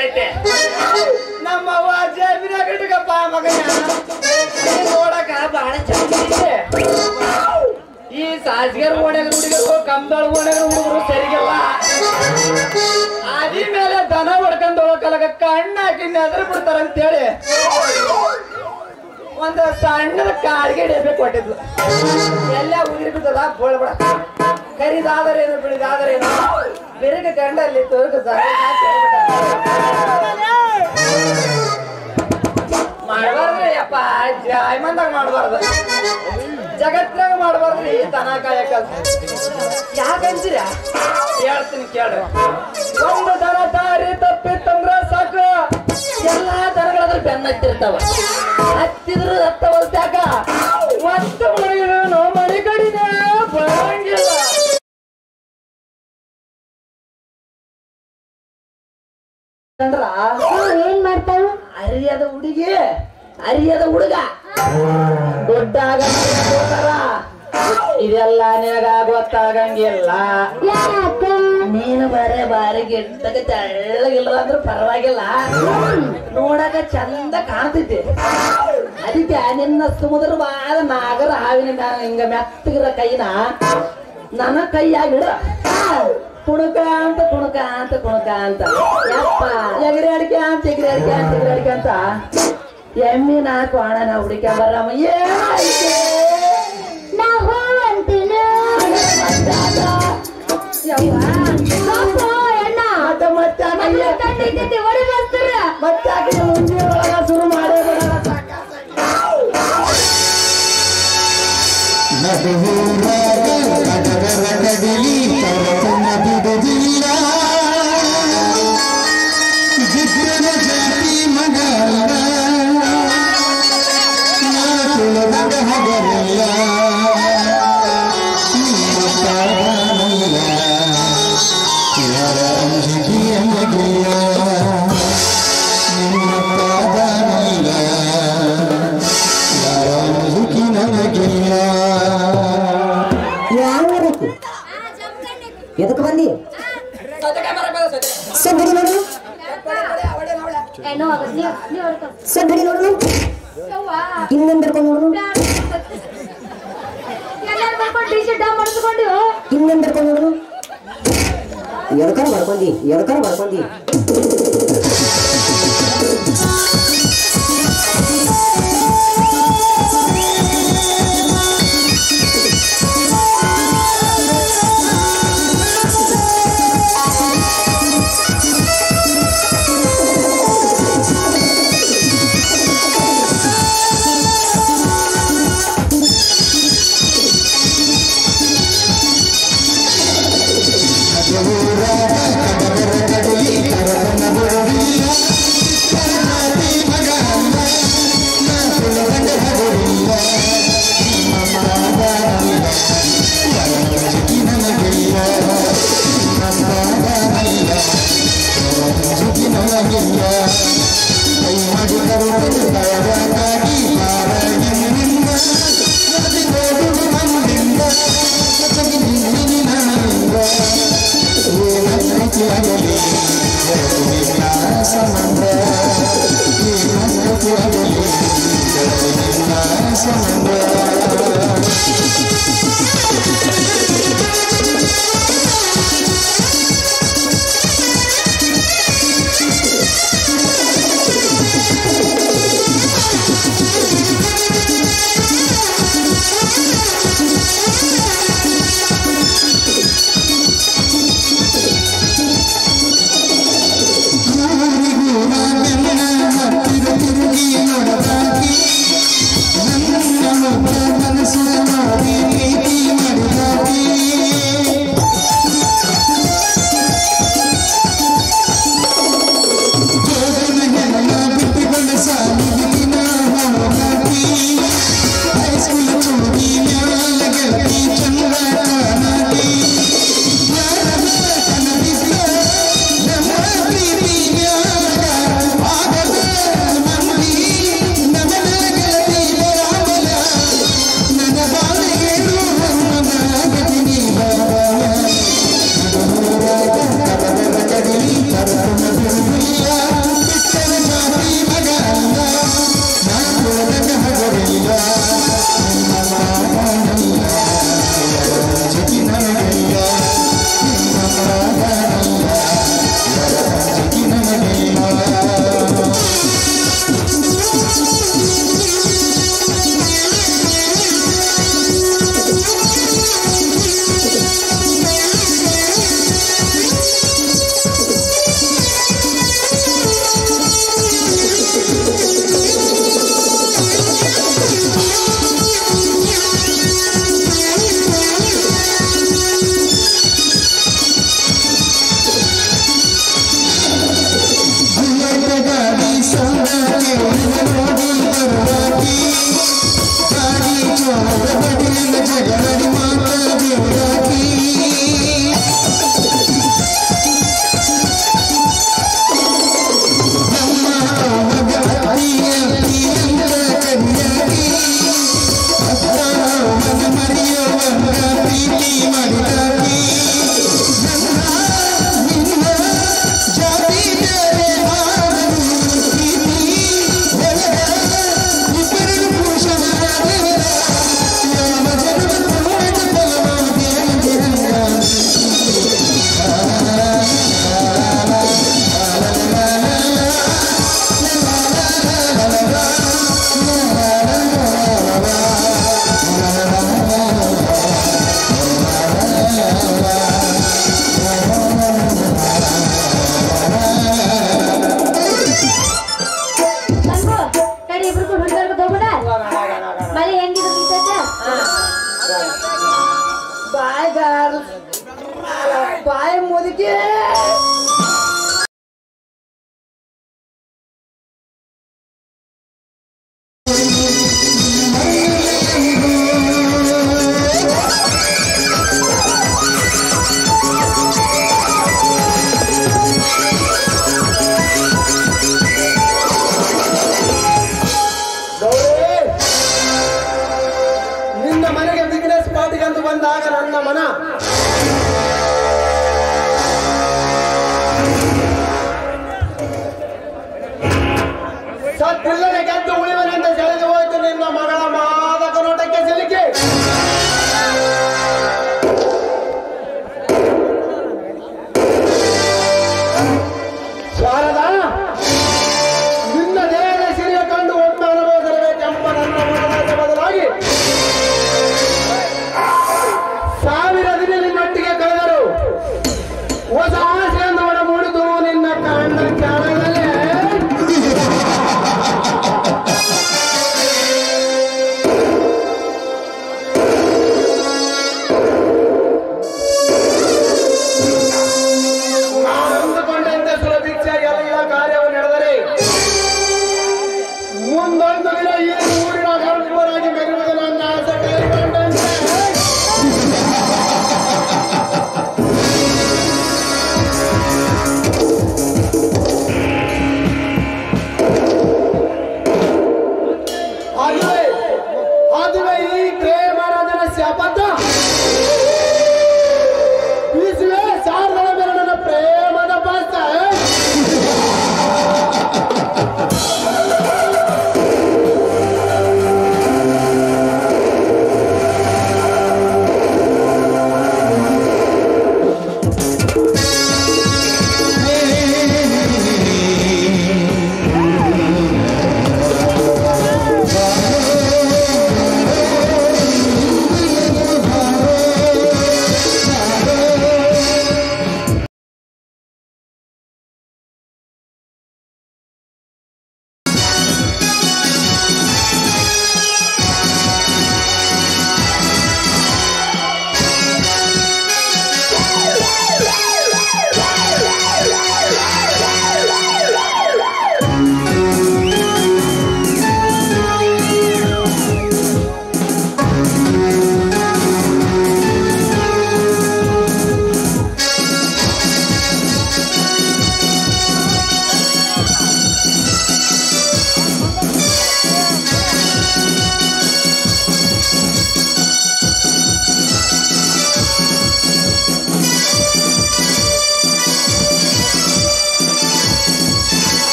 ಐತೆ ನಮ್ಮವ್ವ ಜೇಬಿನ ಕಟ್ಟಗಪ್ಪ ಮಗನ ನೋಡಕ ಬಹಳ ಚೆನ್ನಾಗಿದೆ ಈ ಸಾಸ್ಗರ್ ಓಣ್ಯಾಗ ಹುಡುಗರು ಕಂಬಳ ಓಣ್ಯಾಗ ಹುಡುಗರು ಸರಿಗಿಲ್ಲ ಅದಿ ಮೇಲೆ ದನ ಹೊಡ್ಕೊಂಡು ಹೋಗಕಲಗ ಕಣ್ಣ ಹಾಕಿ ನೆದ್ರ ಬಿಡ್ತಾರ ಅಂತೇಳಿ ಒಂದು ಸಣ್ಣದ ಕಾಡಿಗೆ ಡಬ್ಬೆ ಕೊಟ್ಟಿದ್ಲು ಎಲ್ಲ ಉಗಿರಿ ಬಿದ್ದದ ಬೋಳ್ಬಿಡ ಕರಿದಾದರೇನು ಬಿಳಿದಾದರೇನು ಬೆರಗ ಗಂಡಲ್ಲಿ ತೋರ್ಗ ಮಾಡಬಾರ್ದ್ರಿ ಅಪ್ಪ ಜಾಯ್ಮಂದಾಗ ಮಾಡಬಾರ್ದು ಜಗತ್ನಾಗ ಮಾಡಬಾರ್ದ್ರಿ ದನ ಕಾಯಕ ಯಾಕಂತೀರ ಹೇಳ್ತೀನಿ ಕೇಳು ಒಂದು ದನ ದಾರಿ ತಪ್ಪಿತ್ತಂದ್ರ ಸಾಕು ಎಲ್ಲಾ ದನಗಳಾದ್ರೆ ಬೆನ್ನ ಹತ್ತಿರ್ತಾವ ಹತ್ತಿದ್ರು ಹತ್ತವಲ್ತಾಕ ಮತ್ತೆ ಮನೆ ಕಡಿದೆ ಬರಂಗಿಲ್ಲ ಏನ್ ಮಾಡ್ತಾವ ಅರಿಯದ ಹುಡುಗಿ ಅರಿಯದ ಹುಡುಗ ದೊಡ್ಡಾಗ ಇದೆಲ್ಲ ನಿನಗ ಗೊತ್ತಾಗಂಗಿಲ್ಲ ನೀನು ಬರೇ ಬಾರಿ ಗಿಡ್ಡಗ ತೆಳ್ಳಗಿಲ್ಲ ಅಂದ್ರೂ ಪರವಾಗಿಲ್ಲ ನೋಡಕ ಚಂದ ಕಾಣ್ತೈತಿ ಅದಕ್ಕೆ ನಿನ್ನ ಸುಮಧುರವಾದ ನಾಗರ ಹಾವಿನ ಹಿಂಗ ಮೆತ್ತಗಿರ ಕೈನ ನನ್ನ ಕೈಯಾಗಿಡ ಕುಣಕ ಅಂತ ಕುಣಕ ಅಂತ ಕುಣಕ ಅಂತ ಯಪ್ಪ ಎಗರಿ ಅಡಿಕೆ ಅಂತ ಎಗರಿ ಅಡಿಕೆ ಅಂತ ಎಗರಿ ಅಡಿಕೆ ಅಂತ ಎಮ್ಮಿನ ಕೋಣ ನಾ ಹುಡುಕ ಬರಮ್ಮ ಏನಾಯ್ತು ನಾವು ಅಂತೀನಿ ಮತ್ತೆ ಶುರು ಮಾಡೇ ಎದಕ್ಕೆ ಬಂದಿ ಸದ್ದಿ ನೋಡು ಸದ್ದಿ ನೋಡು ಇನ್ನೊಂದು ಬರ್ಕೊಂಡು ನೋಡು ಇನ್ನೊಂದು ಬರ್ಕೊಂಡು ನೋಡು ಎದಕರ ಬರ್ಕೊಂಡಿ ಹುಡುಗರ್ಗ ಹೋಗ್ಬಿಡ ಮಳೆ ಹೆಂಗಿದ ಬಾಯ್ ಗಾರ್ಲ್ ಬಾಯ್ ಮುದುಕಿ ಬಂದಾಗ ನನ್ನ ಮನ ಸತ್ತಿಲ್ಲದೆ ಗೆದ್ದು ಉಳಿವನೆಂತ ಸೆಳೆದು ಹೋಯ್ತು ನಿನ್ನ ಮಗಳ ಮಾದಕ ನೋಟಕ್ಕೆ ಸಿಲುಕಿ ಶಾರದಾ ನಿನ್ನ ದೇಹದ ಸಿರಿಯ ಕಂಡು ಒಮ್ಮೆ ಅನುಭವಿಸಲೇಬೇಕೆಂಬ ನನ್ನ ಮನದ ಬದಲಾಗಿ 1000 ದಿನ ನಿನ್ನೊಟ್ಟಿಗೆ ಕಳೆದರು ಹೊಸ ಆಸೆಯನ್ನು ಒಡ ಮೂಡಿದು ನಿನ್ನ ಕಾಂಡ ಕ್ಷಣಗಳೇ ಅಂದುಕೊಂಡಂತೆ ಸುಲಭಿಕ್ಷೆ ಎಲ್ಲ ಕಾರ್ಯವು ನಡೆದರೆ ಮುಂದೊಂದು ದಿನ ಈ ಊರಿನ ಗರ್ಭರಾಗಿ ಮೆರೆಯುವುದು ನನ್ನ ಆಸೆ ಕೈಗೊಂಡಂತೆ ಅದುವೇ ಈ ಪ್ರೇಮರಾಜನ ಶಾಪದ ಬೀಸುವೆ ಸಾರಳ ಬೆರಳನ ಪ್ರೇಮದ ಪಾತ್ರ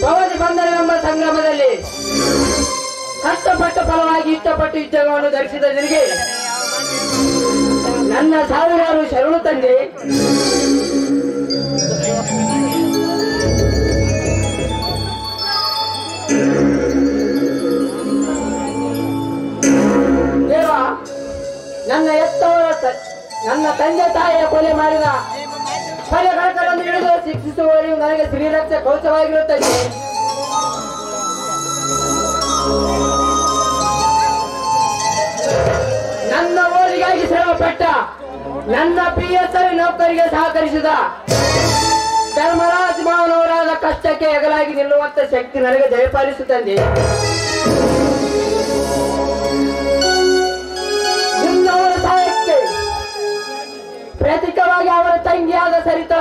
ಭವತಿ ಬಂಧನವೆಂಬ ಸಂಗ್ರಾಮದಲ್ಲಿ ಕಷ್ಟಪಟ್ಟ ಫಲವಾಗಿ ಇಷ್ಟಪಟ್ಟು ಯುದ್ಧವನ್ನು ಧರಿಸಿದ ನಿನಗೆ ನನ್ನ ಸಾವಿರಾರು ಶರಣು ತಂದೆ. ದೇವ, ನನ್ನ ತಂದೆ ತಾಯಿಯ ಕೊಲೆ ಮಾಡಿದ ಕೊಲೆಗಳನ್ನು ಹಿಡಿದು ಶಿಕ್ಷಿಸುವವರೆಗೂ ನನಗೆ ಶ್ರೀರಕ್ಷೆ ಕವಚವಾಗಿರುತ್ತದೆ. ನನ್ನ ಓದಿಗಾಗಿ ಶ್ರಮಪಟ್ಟ ನನ್ನ PSI ನೌಕರಿಗೆ ಸಹಕರಿಸಿದ ಧರ್ಮರಾಜ್ ಮಾವನವರಾದ ಕಷ್ಟಕ್ಕೆ ಎಗಲಾಗಿ ನಿಲ್ಲುವಂತ ಶಕ್ತಿ ನನಗೆ ದಯಪಾಲಿಸುತ್ತದೆ. ನಿನ್ನವರ ಸಹಾಯಕ್ಕೆ ಪ್ರತೀಕವಾಗಿ ಅವರ ತಂಗಿಯಾದ ಸರಿತ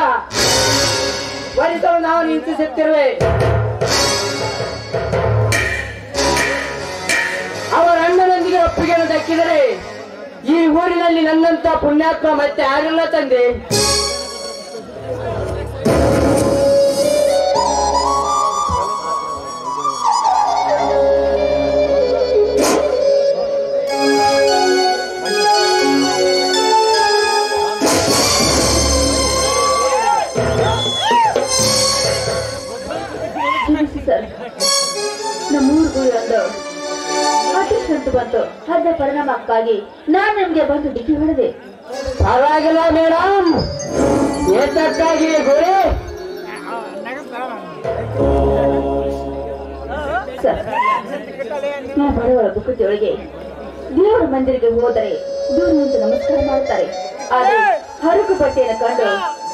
ವರಿಸಲು ನಾವು ನಿಂತಿಸುತ್ತಿರುವೆ. ಅವರ ಅಣ್ಣನೊಂದಿಗೆ ಒಪ್ಪಿಗೆಯನ್ನು ದಕ್ಕಿದರೆ ಈ ಊರಿನಲ್ಲಿ ನನ್ನಂತ ಪುಣ್ಯಾತ್ಮ ಮತ್ತೆ ಯಾರಿಲ್ಲ ತಂದೆ. ನಮ್ಮೂರು ಗುರಿ ಒಂದು ಅಷ್ಟು ಬಂತು. ಅದರ ಪರಿಣಾಮಕ್ಕಾಗಿ ನಾನು ನಿಮ್ಗೆ ಬಂದು ಡಿಕ್ಕಿ ಹೊಡೆದೆ. ಪರವಾಗಿಲ್ಲ ಮೇಡಮ್, ಏತಕ್ಕಾಗಿ ಗುರಿ? ಸರ್, ನಾವು ಬಡವರ ಬುಕ್ಕತಿಯೊಳಗೆ ದೇವರ ಮಂದಿರಿಗೆ ಹೋದರೆ ದೂರ ನಿಂತು ನಮಸ್ಕಾರ ಮಾಡ್ತಾರೆ. ಆದ್ರೆ ಹರಕು ಬಟ್ಟೆಯನ್ನು ಕಂಡು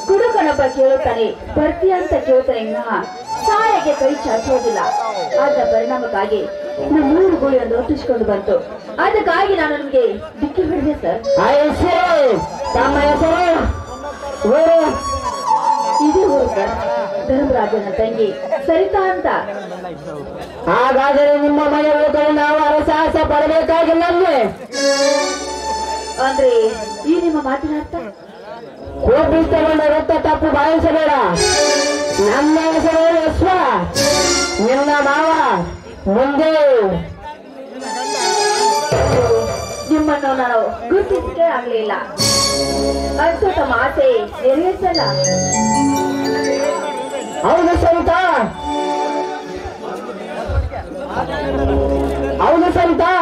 ಕುಡುಕನೊಬ್ಬ ಕೇಳುತ್ತಾನೆ, ಬರ್ತೀಯ ಅಂತ ಕೇಳ್ತಾನೆ, ವಿನಃ ಸಹಾಯಕ್ಕೆ ಕೈ ಚಾಚುವುದಿಲ್ಲ. ಆದ ಪರಿಣಾಮಕ್ಕಾಗಿ ನಮ್ಮ 3 ಗುಳಿಯನ್ನು ಒಟ್ಟಿಸಿಕೊಂಡು ಬಂತು. ಅದಕ್ಕಾಗಿ ನಾನು ನಿಮಗೆ ಡಿಕ್ಕಿ ಹೊಡೆದೆ ಸರ್. ತಮ್ಮ ಹೆಸರು? ಇದೇ ಊರು ಸರ್, ಧರ್ಮರಾಜನ ತಂಗಿ ಸರಿತಾ ಅಂತ. ಹಾಗಾದರೆ ನಿಮ್ಮ ಮನೆ ಹೋಗಲು ನಾವು ಅರಸಾಹಸ ಪಡಬೇಕಾಗಿಲ್ಲ ಅಂದ್ರೆ ಈ ನಿಮ್ಮ ಮಾತಿನ ಅರ್ಥ? ಕೋಪಿಸಿಕೊಂಡ ರಕ್ತ ತಪ್ಪು ಭಾವಿಸಬೇಡ. ನನ್ನ ಹೆಸರು ಯಶ್ವ, ನಿನ್ನ ಮಾವ. ಮುಂದೆ ನಿಮ್ಮನ್ನು ನಾನು ಗುರುತಿಸೇ ಆಗ್ಲಿಲ್ಲ. ಅಂತೂ ತಮ್ಮ ಆಸೆ ನೆರವೇರಿಸಲ್ಲ. ಹೌದು ಸರಿತಾ, ಹೌದು ಸರಿತಾ.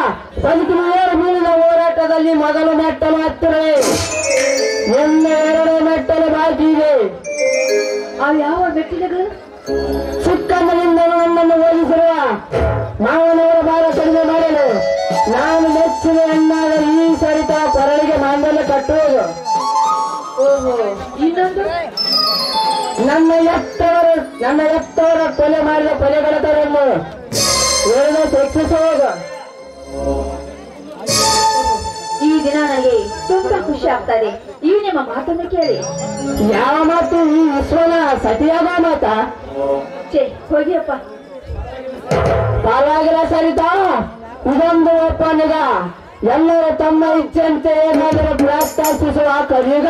ಬದುಕಿನ ಮೀನಿನ ಹೋರಾಟದಲ್ಲಿ ಮೊದಲು ಮೆಟ್ಟಲು ಹತ್ತಿರೇ, ನಿನ್ನ 2 ಮೆಟ್ಟಲು ಬಾಕಿ ಇದೆ. ಅವು ಯಾವ ಮೆಟ್ಟಿಲುಗಳು? ಚಿಕ್ಕಮ್ಮನಿಂದ ನನ್ನನ್ನು ಓದಿಸಿರುವ ಮಾವನವರ ಭಾರ ಕಡಿಮೆ ಮಾಡಲು ನಾನು ಮೆಚ್ಚಿನ ಹೆಣ್ಣಾದ ಈ ಸರಿತಾ ಕೊರಳಿಗೆ ಮಾಂಗಲ್ಯ ಕಟ್ಟುವುದು. ಓಹೋ, ಇನ್ನೊಂದು? ನನ್ನ ಎತ್ತವರ ಕೊಲೆ ಮಾಡಿದ ಕೊಲೆಗಡತರನ್ನು ಶಿಕ್ಷಿಸುವುದು. ಈ ದಿನ ನನಗೆ ತುಂಬಾ ಖುಷಿ ಆಗ್ತಾ ಇದೆ. ಈ ನಿಮ್ಮ ಮಾತನ್ನು ಕೇಳಿ. ಯಾವ ಮಾತು? ಈ ವಿಶ್ವನ ಸತಿಯಾದ ಮಾತ? ಛೇ, ಹೋಗಿಯಪ್ಪ. ಪರವಾಗಿಲ್ಲ ಸರಿತಾ, ಇದೊಂದು ಒಪ್ಪನಿಗ. ಎಲ್ಲರೂ ತಮ್ಮ ಇಚ್ಛೆಯಂತೆ ಏನಾದರೂ ಪ್ರಾರ್ಥಿಸುವ ಕಲಿಯುಗ.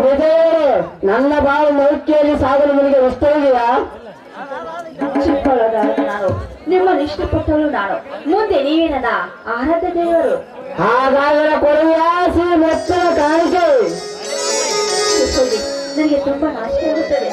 ವಿಜಯರು, ನನ್ನ ಬಾಳು ನೌಕೆಯಲ್ಲಿ ಸಾಗಲು ನಿಮಗೆ ಇಷ್ಟವಿದೆಯಾ? ಚಿಕ್ಕವಳಾದ ನಾನು ನಿಮ್ಮನ್ನು ಇಷ್ಟಪಟ್ಟವಳು ನಾನು. ಮುಂದೆ ನೀವೇ ನನ್ನ ಆರಾಧ್ಯ ದೇವರು. ಹಾಗಾದರೆ ಕೊಡುವಾಸಿ ಮೆಚ್ಚಿನ ಕಾಣಿಕೆ. ಹೋಗಿ, ನನಗೆ ತುಂಬಾ ನಾಚಿಕೆ ಆಗುತ್ತದೆ.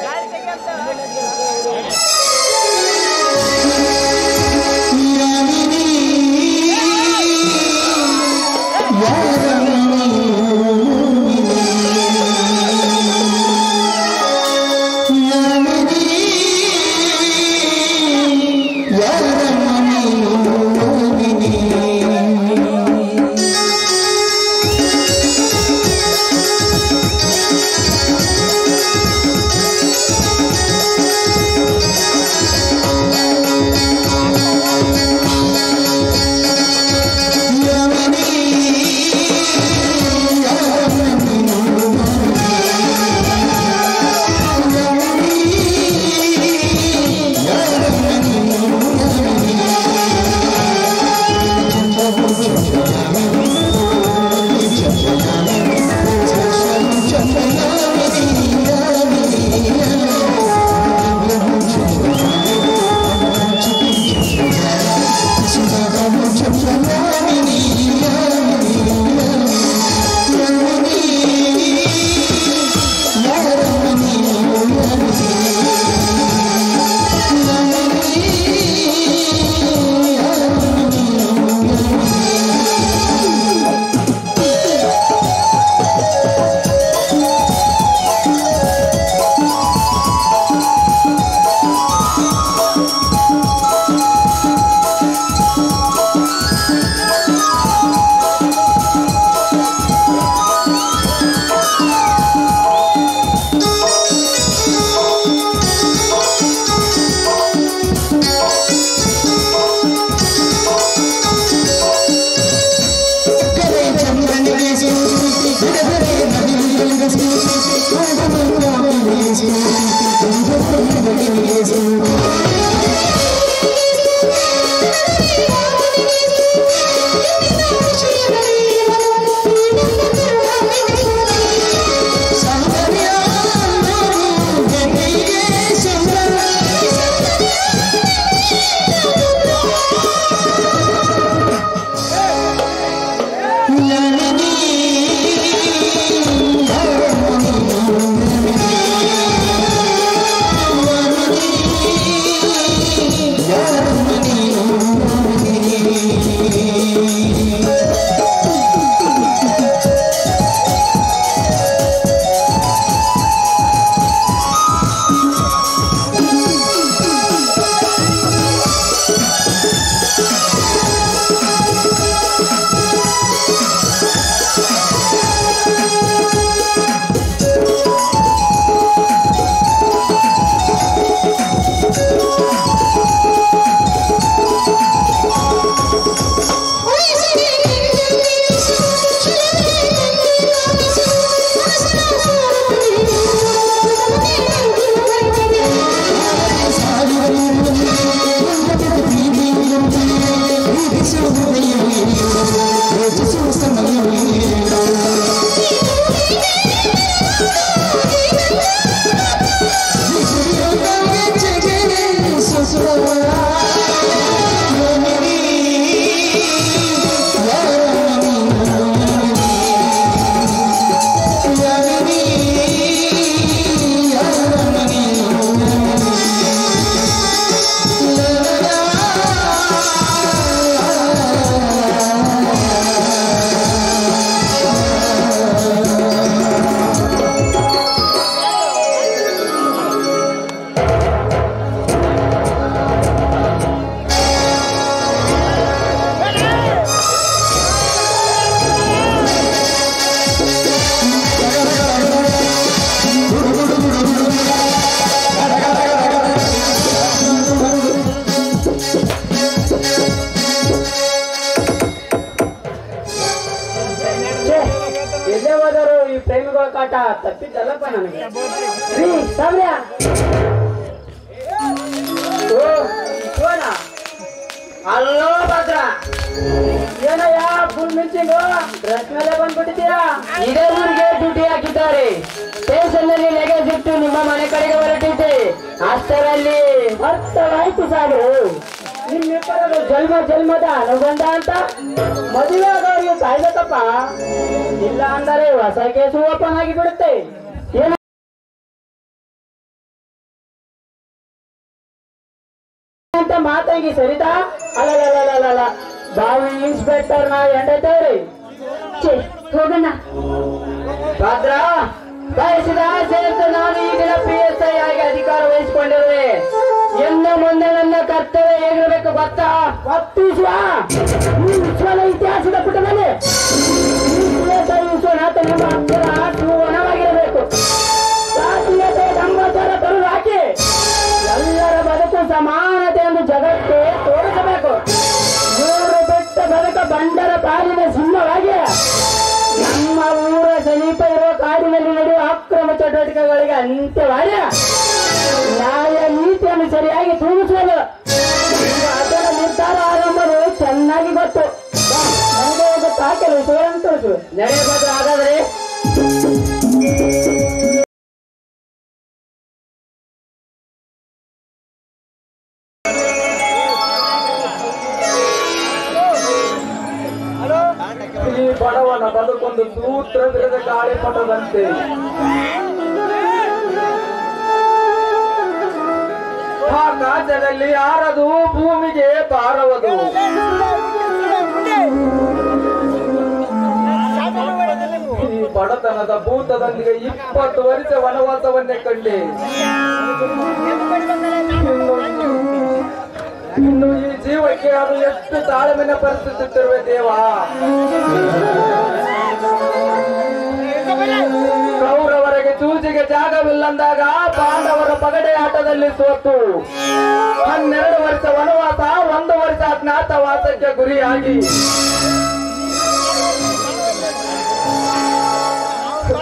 ಹೆಣ್ಮಗಳ ಕಾಟ ತಪ್ಪಿದ್ದಲ್ಲಪ್ಪ ನನಗೆ. ರೀ ಸಾಮ್ಯ ಅಲ್ಲೋ ಭದ್ರ ಏನಯ್ಯ ಫುಲ್ ಮಿಂಚಿಂಗು ಡ್ರೆಸ್ ಮೇಲೆ ಬಂದ್ಬಿಟ್ಟಿದ್ದೀರಾ? ಇದೇ ಊರಿಗೆ ಡ್ಯೂಟಿ ಹಾಕಿದ್ದಾರೆ. ಸ್ಟೇಷನ್ ನಲ್ಲಿ ಲಗೇಜ್ ಇಟ್ಟು ನಿಮ್ಮ ಮನೆ ಕಡೆಗೆ ಹೊರಟಿದ್ದೆ. ಅಷ್ಟರಲ್ಲಿ ಅರ್ಥವಾಯ್ತು ಸಾಗು. ನಿಮ್ಮಿಬ್ಬರದು ಜನ್ಮದ ಅನುಬಂಧ ಅಂತ ಮದುವೆ ಆದವರಿಗೆ ಕಾಯ್ಬೇಕಪ್ಪ. ಇಲ್ಲ ಅಂದರೆ ಹೊಸ ಕೇಸು ಓಪನ್ ಆಗಿ ಬಿಡುತ್ತೆ. ಏನು ಅಂತ ಮಾತಾಗಿ ಸರಿತಾ? ಅಲ್ಲ ಬಾವಿ ಇನ್ಸ್ಪೆಕ್ಟರ್ ನಾ ಎಂಡೈತೇವ್ರಿ. ಹೋಗೋಣ. ಭದ್ರ ಬಯಸಿದ ಸೇರಿತು ನಾನು ಈಗಿನ PSI ಆಗಿ ಅಧಿಕಾರ ವಹಿಸಿಕೊಂಡಿರುವೆ. ಇನ್ನು ಮುಂದೆ ನನ್ನ ಕರ್ತವ್ಯ ಹೇಗಿರಬೇಕು ಗೊತ್ತಾ? ವಿಶ್ವದ ಇತಿಹಾಸದ ಪುಟದಲ್ಲಿ ವಿಶ್ವನಾಥ ನಮ್ಮ ಅಕ್ಷರ ಸುವರ್ಣವಾಗಿರಬೇಕು. ಜಾತೀಯತೆ ಧರ್ಮಾಚಾರ ತೊರೆದು ಹಾಕಿ ಎಲ್ಲರ ಬದುಕು ಸಮಾನತೆ ಎಂದು ಜಗಕ್ಕೆ ತೋರಿಸಬೇಕು. ನೂರು ಬೆಟ್ಟ ಬದುಕ ಬಂಡರ ಪಾಲಿನ ಸಿಂಹವಾಗಿ ನಮ್ಮ ಊರ ಸಮೀಪ ಇರುವ ಕಾಡಿನಲ್ಲಿ ನಡೆಯುವ ಅಕ್ರಮ ಚಟುವಟಿಕೆಗಳಿಗೆ ಅಂತ್ಯವಾಗಿ ನ್ಯಾಯ ನೀತಿಯನ್ನು ಸರಿಯಾಗಿ ತೂಗಿಸುವುದು ಅದರ ನಿರ್ಧಾರ ಆರಂಭವು ಚೆನ್ನಾಗಿ ಗೊತ್ತು. ನನಗೆ ಗೊತ್ತು ಹಾಕಲು ವಿಷಯಗಳನ್ನು ತೋರಿಸು. ನಡೆಯಬಹುದು. ಹಾಗಾದ್ರೆ ಈ ಬಡವನ ಬದುಕೊಂದು ಸೂತ್ರ ಬಿರದ ಗಾಳಿಪಟದಂತೆ. ಆಕಾಶದಲ್ಲಿ ಆರದು ಭೂಮಿಗೆ ಬಾರವದು. ಈ ಬಡತನದ ಭೂತದೊಂದಿಗೆ 20 ವರ್ಷ ವನವಾಸವನ್ನೇ ಕಂಡೆ. ಇನ್ನು ಈ ಜೀವಕ್ಕೆ ಅದು ಎಷ್ಟು ತಾಳ್ಮೆನ ಪರಿಸ್ಥಿತಿರುವೆ ದೇವ. ಕೌರವರಿಗೆ ಚೂಜಿಗೆ ಜಾಗವಿಲ್ಲಂದಾಗ ಪಾಂಡವರ ಪಗಡೆ ಆಟದಲ್ಲಿ ಸೋತು 12 ವರ್ಷ ವನವಾಸ, 1 ವರ್ಷ ಅಜ್ಞಾತವಾಸಕ್ಕೆ ಗುರಿಯಾಗಿ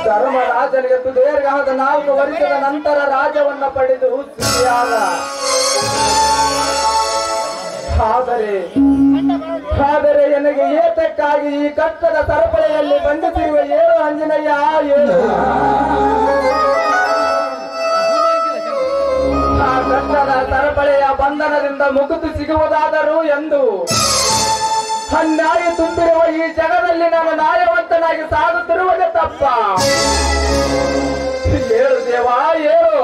ಧರ್ಮರಾಜನಿಗೆ ಸುದೀರ್ಘವಾದ 4 ವರ್ಷದ ನಂತರ ರಾಜ್ಯವನ್ನ ಪಡೆದು ಸುಖಿಯಾದ. ಆದರೆ ನನಗೆ ಏತಕ್ಕಾಗಿ ಈ ಕಷ್ಟದ ಸರಪಳಿಯಲ್ಲಿ ಬಂಧಿಸಿರುವ 7 ಅಂಜನಯ್ಯ 7. ಆ ಕಷ್ಟದ ಸರಪಳಿಯ ಬಂಧನದಿಂದ ಮುಕ್ತಿ ಸಿಗುವುದಾದರೂ ಎಂದು ಅನ್ಯಾಯ ತುಂಬಿರುವ ಈ ಜಗದಲ್ಲಿ ನಾನು ನ್ಯಾಯವಂತನಾಗಿ ಸಾಗುತ್ತಿರುವುದೇ ತಪ್ಪ. ಹೇಳು ದೇವಾ ಹೇಳು.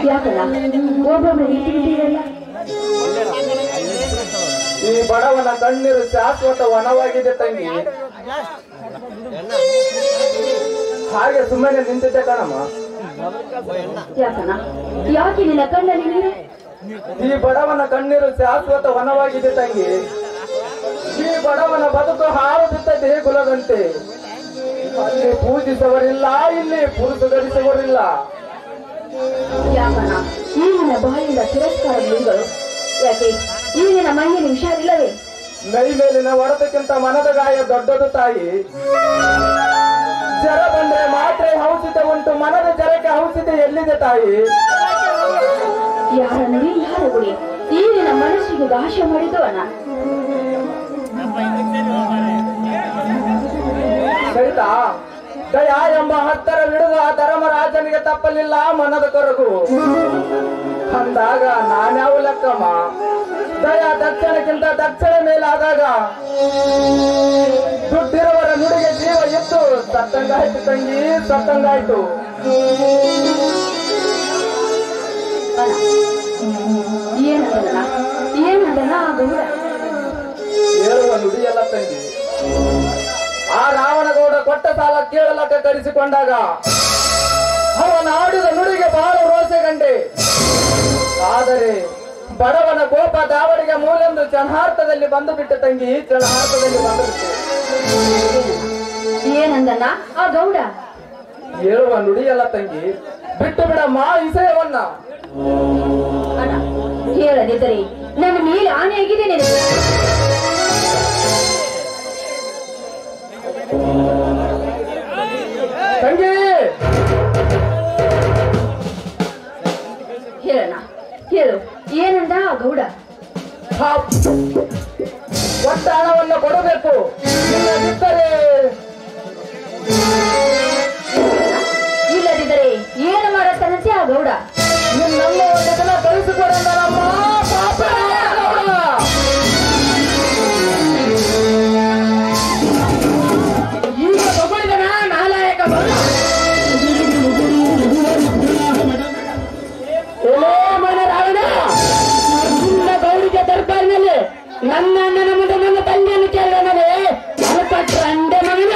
ಯಾಕಲ್ಲ ಒಬ್ಬೊಬ್ಬರು ಇಟ್ಟಿದ್ದೀರಲ್ಲ? ಈ ಬಡವನ ಕಣ್ಣೀರು ಶಾಶ್ವತ ವನವಾಗಿದೆ ತಂಗಿ. ಹಾಗೆ ಸುಮ್ಮನೆ ನಿಂತಿದ್ದೆ ಕಣಮ್ಮ. ಯಾಕಣ್ಣ? ಯಾಕೆ ನಿನ್ನ ಕಣ್ಣಲ್ಲಿ ನೀರು? ಈ ಬಡವನ ಕಣ್ಣೀರು ಶಾಶ್ವತ ವನವಾಗಿದೆ ತಂಗಿ. ಈ ಬಡವನ ಬದುಕು ಹಾಳು ಬಿದ್ದ ದೇಗುಲದಂತೆ. ಅಲ್ಲಿ ಪೂಜಿಸುವರಿಲ್ಲ, ಇಲ್ಲಿ ಪುರುಷರಿಸುವರಿಲ್ಲ. ಯಾಕಣ್ಣ ಈಗಿನ ಬಾಯಿಂದ ತಿರಸ್ಕಾರ ನುಡಿಗಳು? ಯಾಕೆ ಈಗಿನ ಮಣ್ಣಿನ ಹುಷಾರಿಲ್ಲವೇ? ಮೈ ಮೇಲಿನ ಹೊಡೆತಕ್ಕಿಂತ ಮನದ ಗಾಯ ದೊಡ್ಡದು ತಾಯಿ. ಜರ ಬಂದ್ರೆ ಮಾತ್ರೆ ಔಷಧ ಉಂಟು, ಮನದ ಜರಕ್ಕೆ ಔಷಧ ಎಲ್ಲಿದೆ ತಾಯಿ? ಯಾರ ನುಡಿ ಯಾರ ಗುಡಿ ಈಗಿನ ಮನಸ್ಸಿಗೆ ಘಾಷ ಮಾಡಿದ್ದು ಅಣ್ಣ. ಸರಿತಾ? ದಯಾ ಎಂಬ 10 ಹಿಡಿದು ಆ ಧರ್ಮರಾಜನಿಗೆ ತಪ್ಪಲಿಲ್ಲ ಮನದ ಕೊರಗು. ಅಂದಾಗ ನಾನ್ಯಾವ ಲೆಕ್ಕಮ್ಮ? ದಯಾ ದಕ್ಷಿಣಕ್ಕಿಂತ ದಕ್ಷಿಣ ಮೇಲಾದಾಗ ದುಡ್ಡಿರುವರ ನುಡಿಗೆ ಜೀವ ಇತ್ತು. ಸತ್ತಂಗಾಯ್ತು ತಂಗಿ, ಸತ್ತಂಗಾಯ್ತು. ಏನದಲ್ಲ ಆ ಗೌಡ? ಹೇಳುವ ನುಡಿಯಲ್ಲ ತಂಗಿ. ಆ ರಾವಣಗೌಡ ಕೊಟ್ಟ ಸಾಲ ಕೇಳಲಕ್ಕ ಕರೆಸಿಕೊಂಡಾಗ ಅವನ ಆಡಿದ ನುಡಿಗೆ ಬಹಳ ರೋಷಗಂಡೆ. ಆದರೆ ಬಡವನ ಕೋಪ ದಾವಡಿಗೆ ಮೂಲೆಂದು ಚಣಾರ್ಥದಲ್ಲಿ ಬಂದು ಬಿಟ್ಟೆ ತಂಗಿ, ಚಣಾರ್ಥದಲ್ಲಿ ಬಂದು ಬಿಟ್ಟೆ. ಏನಂದಲ್ಲ ಆ ಗೌಡ? ಹೇಳುವ ನುಡಿಯಲ್ಲ ತಂಗಿ, ಬಿಟ್ಟು ಬಿಡಮ್ಮ ವಿಷಯವನ್ನ. ಅಣ್ಣ ಹೇಳದಿದ್ದರೆ ನನ್ನ ಮೇಲೆ ಆನೆಯಾಗಿದೆ ನಿನಗೆ. ತಂಗಿ ಹೇಳಣ್ಣ ಹೇಳು, ಏನಂದ ಆ ಗೌಡ? ಒಟ್ಟ ಹಣವನ್ನು ಕೊಡಬೇಕು, ಇಲ್ಲದಿದ್ದರೆ ಏನು ಮಾಡತ್ತಾನಂತೆ ಆ ಗೌಡ? ನಮ್ಮ ಒಂದು ಜನ ಕಳಿಸಿಕೊಡಮ್ಮ ಪಾಪ. ಈಗ ತಗೊಂಡಿದನ ನಾಲಾಯಕ ಬರ ನಿನ್ನ ಗೌಡಿಗೆ ದರ್ಬಾರಿನಲ್ಲಿ ನನ್ನ ಅಣ್ಣನ ಮುಂದೆ ನನ್ನ ತಂಗಿಯನ್ನು ಕೇಳಿದನೇ ಕೊಟ್ಟರೆ ಅಂಡೆ ಮಗನ.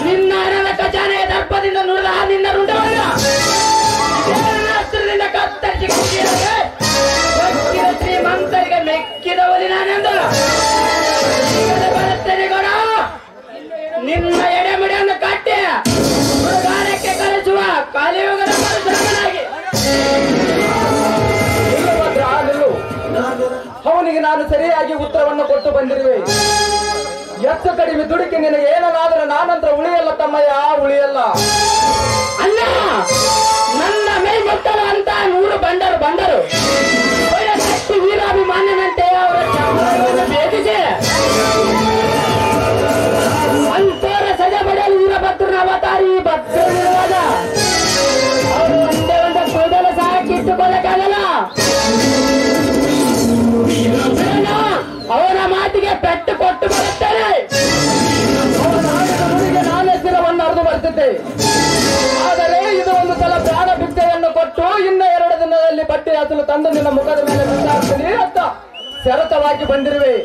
ನಿನ್ನ ಹಣದ ಖಜಾನೆಯ ದರ್ಪದಿಂದ ನುಡಿದ ನಿನ್ನ ರುಂಡವಲ್ಲ ಅಸ್ತ್ರದಿಂದ ಕತ್ತರಿಸಿ ಶ್ರೀಮಂತರಿಗೆ ಮೆಕ್ಕಿದವಲಿ ನಾನೆಂದು ಬರುತ್ತೇನೆ ಗೌಡ. ನಿನ್ನ ಎಡೆಮಡಿಯನ್ನು ಕಟ್ಟಿ ಹುಡುಗಾರಕ್ಕೆ ಕಳಿಸುವ ಕಾಲಿಯುಗದ ಪರಶುರಾಮನಾಗಿ ಅವನಿಗೆ ನಾನು ಸರಿಯಾಗಿ ಉತ್ತರವನ್ನು ಕೊಟ್ಟು ಬಂದಿರುವೆ. ಹೆಚ್ಚು ಕಡಿಮೆ ದುಡುಕಿ ನಿನಗೆ ಏನನ್ನಾದರೂ ನಾನಂತರ ಉಳಿಯಲ್ಲ ತಮ್ಮಯ್ಯ, ಉಳಿಯಲ್ಲ. ಅಲ್ಲ, ನನ್ನ ಮೈ ಮುಟ್ಟಲು ಅಂತ 100 ಬಂಡರು ವೀರಾಭಿಮಾನ್ಯನಂತೆ ಅವರ ಭೇದಿಸಿ ಅಂತೋರ ಸಜೆ ಪಡೆಯಲು ವೀರಭದ್ರನ ಅವತಾರಿ ಭದ್ರವಾದ ಅವರು ಒಂದೇ ಒಂದು ಕೂದಲು ಸಹ ಕಿತ್ತುಕೊಳ್ಳಕ್ಕಾಗಲ್ಲ. ಅವನ ಮಾತಿಗೆ ಪೆಟ್ಟು ಕೊಟ್ಟು ಬರುತ್ತೇನೆ. ನಾನೇ ಸ್ಥಿರವನ್ನು ಅರ್ದು ಬರ್ತಿದ್ದೆ. ಆದರೆ ಇದು ಒಂದು ಸಲ ಪ್ರಾಣ ಭಿಕ್ಷೆಯನ್ನು ಕೊಟ್ಟು ಇನ್ನ 2 ದಿನದಲ್ಲಿ ಬಟ್ಟೆ ಹಸಲು ತಂದು ನಿನ್ನ ಮುಖದ ಮೇಲೆ ಬಿಸಾಡ್ತೀನಿ ಅಂತ ಶರತವಾಗಿ ಬಂದಿರುವೆ.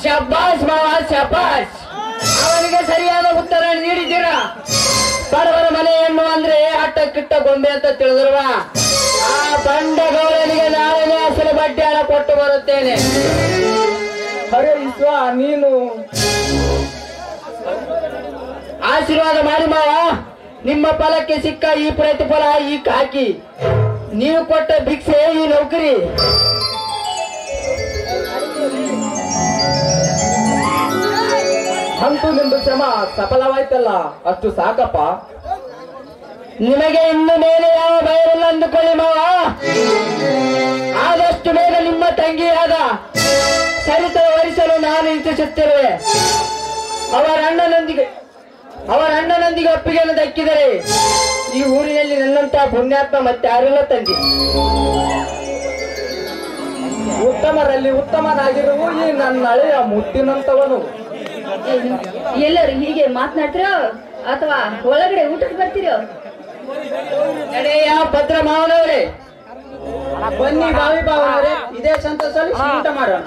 ಶಬ್ಬಾಸ್ ಮಾವ ಶಬ್ಬಾಸ್, ಅವನಿಗೆ ಸರಿಯಾದ ಉತ್ತರ ನೀಡಿದ್ದೀರಾ. ಬಡವರ ಮನೆಯನ್ನು ಅಂದ್ರೆ ಅಟ್ಟಕ್ಕಿಟ್ಟ ಗೊಂಬೆ ಅಂತ ತಿಳಿದಿರುವ ಆ ಬಂಡಗೌಡನಿಗೆ ನಾಳೆನೇ ಅಸಲು ಬಡ್ಡಿ ಹಣ ಕೊಟ್ಟು ಬರುತ್ತೇನೆ. ಹರೇ ವಿಶ್ವ, ನೀನು ಆಶೀರ್ವಾದ ಮಾಡಿ ಮಾವ. ನಿಮ್ಮ ಫಲಕ್ಕೆ ಸಿಕ್ಕ ಈ ಪ್ರತಿಫಲ ಈ ಕಾಕಿ, ನೀವು ಕೊಟ್ಟ ಭಿಕ್ಷೆ ಈ ನೌಕರಿ. ಅಂತೂ ನಿಂದು ಶ್ರಮ ಸಫಲವಾಯ್ತಲ್ಲ, ಅಷ್ಟು ಸಾಕಪ್ಪ. ನಿಮಗೆ ಇನ್ನು ಮೇಲೆ ಯಾವ ಭಯವಿಲ್ಲ ಅಂದುಕೊಳ್ಳಿ ಮಾವ. ಆದಷ್ಟು ಬೇಗ ನಿಮ್ಮ ತಂಗಿಯಾದ ಸರಿತ ವಹಿಸಲು ನಾನು ಇಚ್ಛಿಸುತ್ತಿರುವೆ. ಅವರ ಅಣ್ಣನೊಂದಿಗೆ ಒಪ್ಪಿಗೆಯನ್ನು ದಕ್ಕಿದರೆ ಈ ಊರಿನಲ್ಲಿ ನನ್ನಂತ ಪುಣ್ಯಾತ್ಮ ಮತ್ತೆ ಯಾರಿಲ್ಲ ತಂಗಿ. ಉತ್ತಮರಲ್ಲಿ ಉತ್ತಮನಾಗಿರುವ ಈ ನನ್ನ ಹಳೆಯ ಮುತ್ತಿನಂತವನು. ಎಲ್ಲರೂ ಹೀಗೆ ಮಾತನಾಡ್ತಿರೋ ಅಥವಾ ಒಳಗಡೆ ಊಟಕ್ಕೆ ಬರ್ತಿರೋ? ನಡೆಯ ಭದ್ರ ಮಾವನವರೇ, ಬನ್ನಿ ಬಾವಿ ಬಾವನವರೇ, ಇದೇ ಸಂತೋಷದಲ್ಲಿ ಊಟ ಮಾಡೋಣ.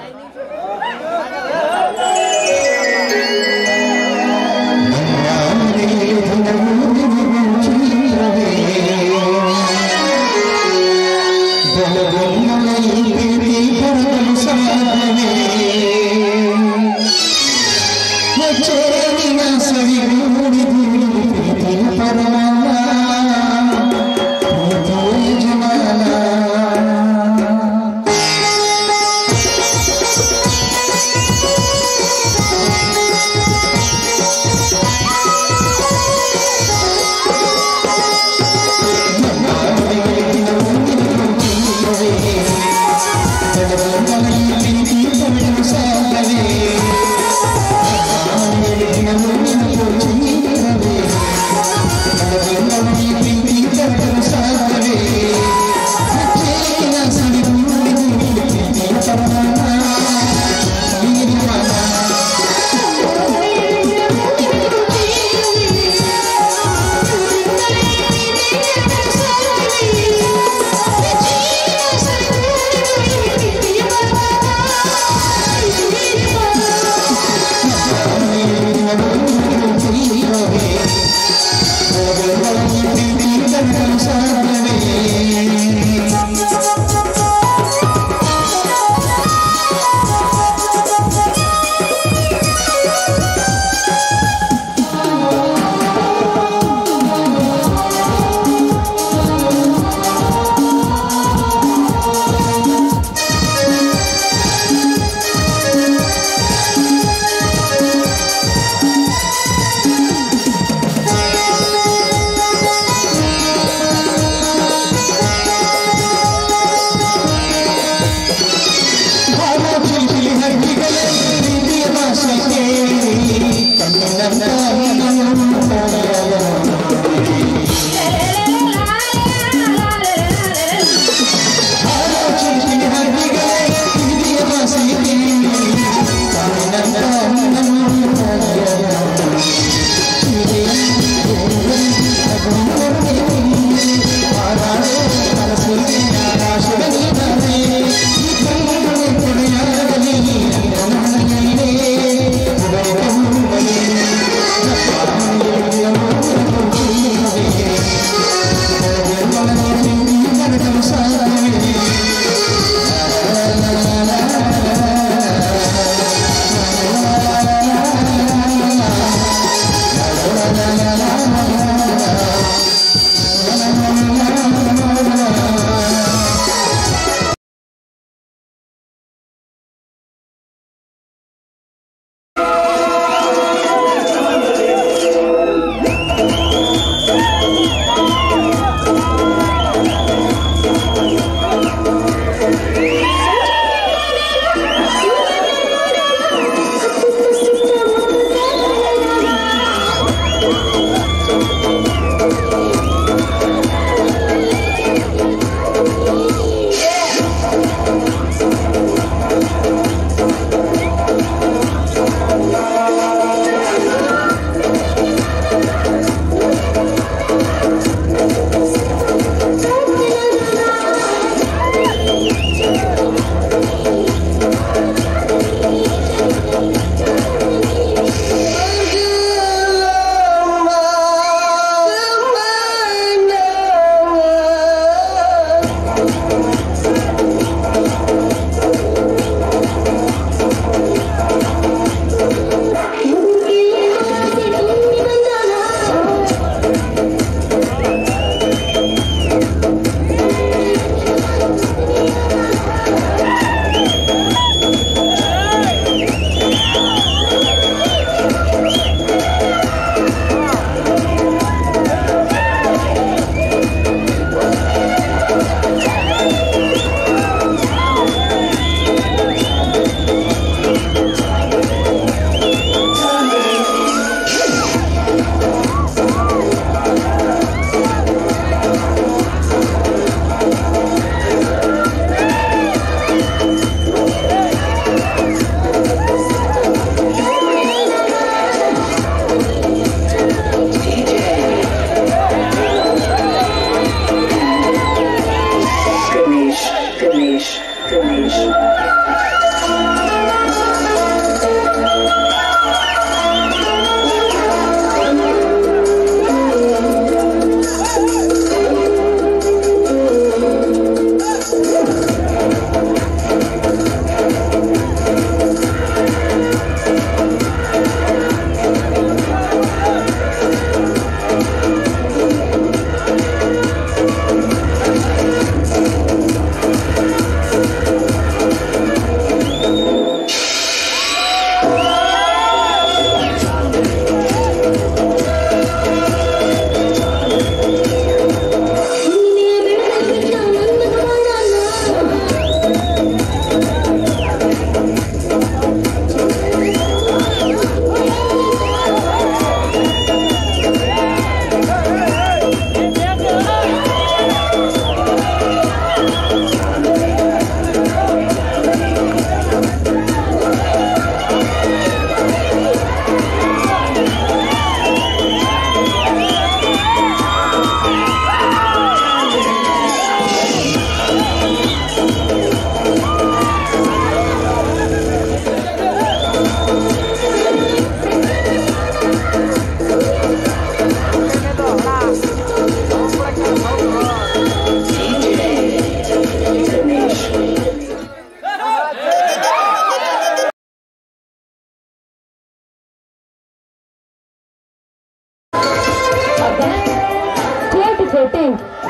ಕೋಟೆ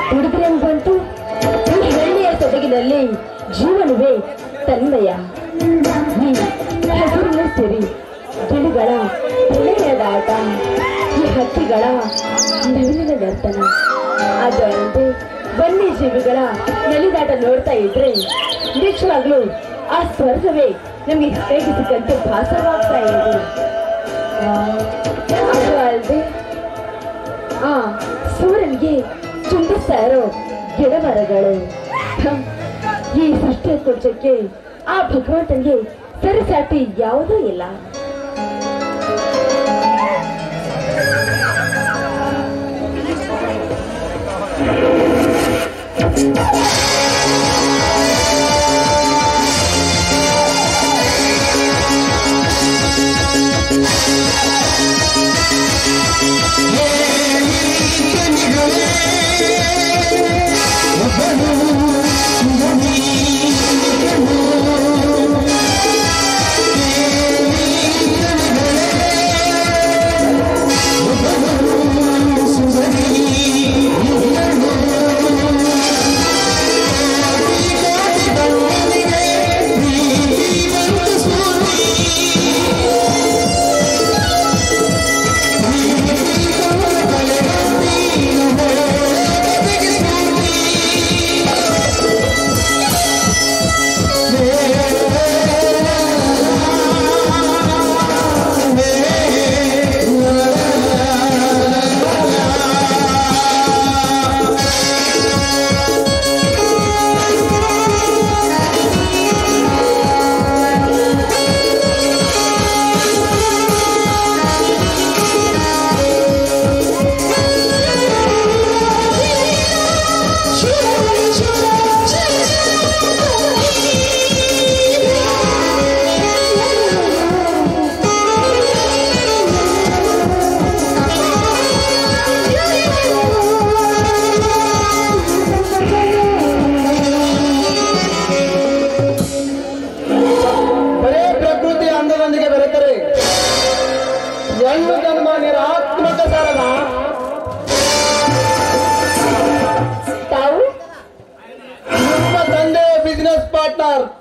ಹುಡುಗರೆ ಬಂತು. ಈ ಹಳ್ಳಿಯ ಸೊಬಗಿನಲ್ಲಿ ಜೀವನವೇ ತನ್ಮಯ. ಈ ಹಸಿರಿನ ಸಿರಿ, ಗಿಳಿಗಳ ಎಳೆಯದ ಆಟ, ಈ ಹಕ್ಕಿಗಳ ನವಿಲಿನ ನರ್ತನ, ಅದಲ್ಲದೆ ವನ್ಯಜೀವಿಗಳ ನಲಿದಾಟ ನೋಡ್ತಾ ಇದ್ರೆ ನಿಜವಾಗ್ಲೂ ಆ ಸ್ವರ್ಗವೇ ನಮ್ಗೆ ಹೇಗಿಸಿದಂತೆ ಭಾಸವಾಗ್ತಾ ಇದೆ. ಅದು ಅಲ್ಲದೆ ಸೂರ್ಯನಿಗೆ ಚುಂಬಿಸ್ತಾ ಇರೋ ಗಿಡ ಮರಗಳು, ಈ ಸೃಷ್ಟಿಯ ಕುರ್ಚಕ್ಕೆ ಆ ಭಗವಂತನಿಗೆ ಸರಿಸಾಟಿ ಯಾವುದೂ ಇಲ್ಲ.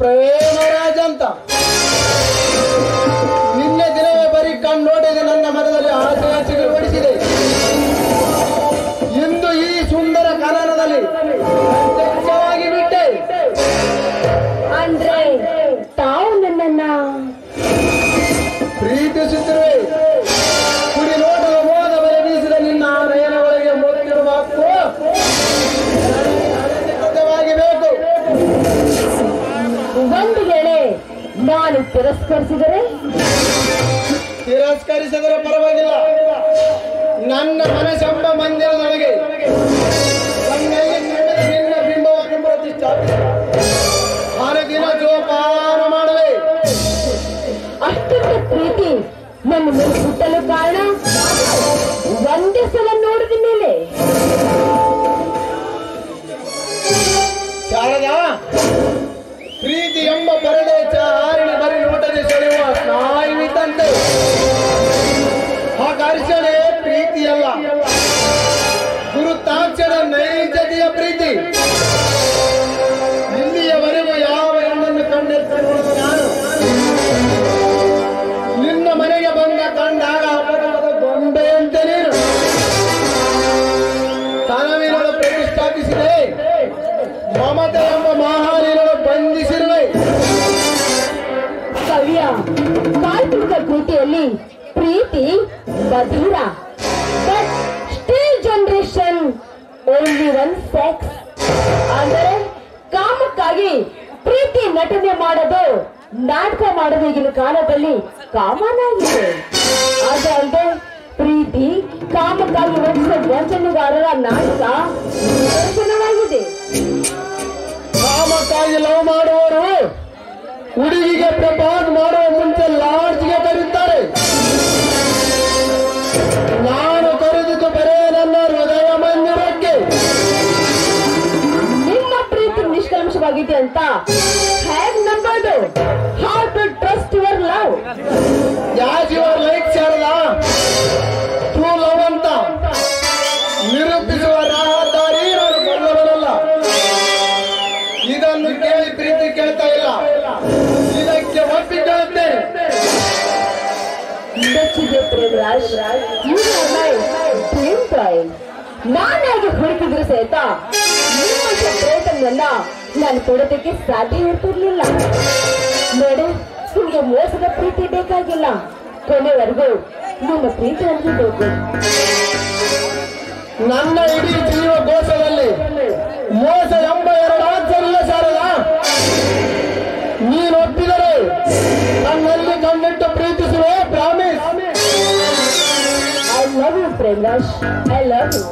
ಪ್ರೇಮರಾಜ್ ಅಂತ ನಿನ್ನೆ ದಿನವೇ ಬರೀ ಕಣ್ಣು ನೋಡಿದೆ, ನನ್ನ ಮನದಲ್ಲಿ ಆಸೆ ಚಿಗುರಿಸಿದೆ. ಇಂದು ಈ ಸುಂದರ ಕನನದಲ್ಲಿ ಪ್ರತ್ಯಕ್ಷವಾಗಿ ಬಿಟ್ಟೆ. ಅಂದ್ರೆ ತಾವು ನನ್ನನ್ನ ಪ್ರೀತಿಸುತ್ತಿರುವೆ. ಕುಡಿ ನೋಟದ ಮೋದ ಬಲೆ ಬೀಸಿದ ನಿನ್ನ ನಯನ ಒಳಗೆ ಮುತ್ತಿರುವ ಹಕ್ಕು ಬೇಕು. ಒಂದು ವೇಳೆ ನಾನು ತಿರಸ್ಕರಿಸಿದರೆ ಪರವಾಗಿಲ್ಲ. ನನ್ನ ಮನಸ್ಸೆಂಬ ಮಂದಿರದೊಳಗೆ ನಿನ್ನ ಬಿಂಬವನ್ನು ಪ್ರತಿಷ್ಠಾಪಿಸಿ ದಿನ ನನ್ನ ಮೇಲೆ ಹುಟ್ಟಲು ಕಾರಣ ಒಂದೇ ಸಲ ನೋಡಿದ ಮೇಲೆ ಶಾರದಾ, ಪ್ರೀತಿ ಎಂಬ ಪರದೆ ಹಾರಿನ ಬರಿ ನೋಟದೆ ಸೆಳೆಯುವ ಸ್ನಾಯುವಿದ್ದಂತೆ. ಆ ಘರ್ಷಣೆ ಪ್ರೀತಿಯಲ್ಲ, ಗುರುತಾಕ್ಷರ ನೈಜತೆಯ ಪ್ರೀತಿ. ಇಲ್ಲಿಯವರೆಗೂ ಯಾವ ಹೆಣ್ಣನ್ನು ಕಂಡೆತ್ತಿರುವುದು ನಾನು. ನಿನ್ನ ಮನೆಗೆ ಬಂದ ಕಂಡಾಗ ಅಪರಾಧ ಗೊಂಬೆಯಂತೆ ನೀನು ತನವಿನಳು ಪ್ರತಿಷ್ಠಾಪಿಸಿದೆ. ಮಮತೆ ಎಂಬ ಮಹಾನೀರನ್ನು ಬಂಧಿಸಿರುವೆ. ಕವಿಯ ಕಾಲ್ಪನಿಕ ಕೃತಿಯಲ್ಲಿ ಪ್ರೀತಿ ಮಧುರ, but still generation only one sex. ಅಂದರೆ ಕಾಮಕ್ಕಾಗಿ ಪ್ರೀತಿ ನಟನೆ ಮಾಡೋದು, ನಾಟಕ ಮಾಡೋದು ಈಗಿನ ಕಾಲದಲ್ಲಿ ಕಾಮನ್ ಆಗಿದೆ. ಅದಲ್ಲದೆ ಪ್ರೀತಿ ಕಾಮಕ್ಕಾಗಿ ನಡೆಸುವ ವಂಚನೆಗಾರರ ನಾಟಕ ನಿದರ್ಶನವಾಗಿದೆ. ಕಾಮಕ್ಕಾಗಿ ಲವ್ ಮಾಡುವವರು ಹುಡುಗಿಗೆ ಪ್ರಪೋಸ್ ಮಾಡುವ ಮುಂಚೆ ಲಾಡ್ಜ್ಗೆ ಕರೆಯುತ್ತಾರೆ. ನಾನು ಕರೆದಿದ್ದು ಬರೇ ನನ್ನ ಹೃದಯ ಮಂದಿರಕ್ಕೆ. ನಿಮ್ಮ ಪ್ರೀತಿ ನಿಷ್ಕಲ್ಮಶವಾಗಿದೆ ಅಂತ ಹ್ಯಾಗ್ ನಂಬೋದು? How to trust your love? As your like Sharada, true love ಅಂತ ನಿರೂಪಿಸುವ ರಹದಾರಿ ನಾನು ಬಲ್ಲವನಲ್ಲ. ಇದನ್ನು ಕೇಳಿ ಪ್ರೀತಿ ಕೇಳ್ತಾ ಇಲ್ಲ, ಇದಕ್ಕೆ ಒಪ್ಪಿ ಕೇಳುತ್ತೇನೆ. ಬೆಚ್ಚಿದೆ ಪ್ರೇಮರಾಜ್, ನಾನಾಗಿ ಹುಡುಕಿದ್ರು ಸಹಿತ ನಿಮ್ಮಂತ ಪ್ರೇತನ್ನೆಲ್ಲ ನಾನು ಕೊಡೋದಕ್ಕೆ ಸಾಧ್ಯ ಇರ್ತಿರ್ಲಿಲ್ಲ. ನೋಡಿ, ನಿಮ್ಗೆ ಮೋಸದ ಪ್ರೀತಿ ಬೇಕಾಗಿಲ್ಲ, ಕೊನೆವರೆಗೂ ನಿಮ್ಮ ಪ್ರೀತಿ ನನಗೆ ಬೇಕು. ನನ್ನ ಇಡೀ ಜೀವ ಕೋಶದಲ್ಲಿ ಮೋಸ ಎಂಬ ಎರಡಾಚರಿಲ್ಲ ಶಾರದಾ. ನೀನು ಒಪ್ಪಿದರೆ ನನ್ನಲ್ಲಿ ಕಣ್ಣಿಟ್ಟು ಪ್ರೀತಿಸುವೆ, promise. I love you Premraj, I love you.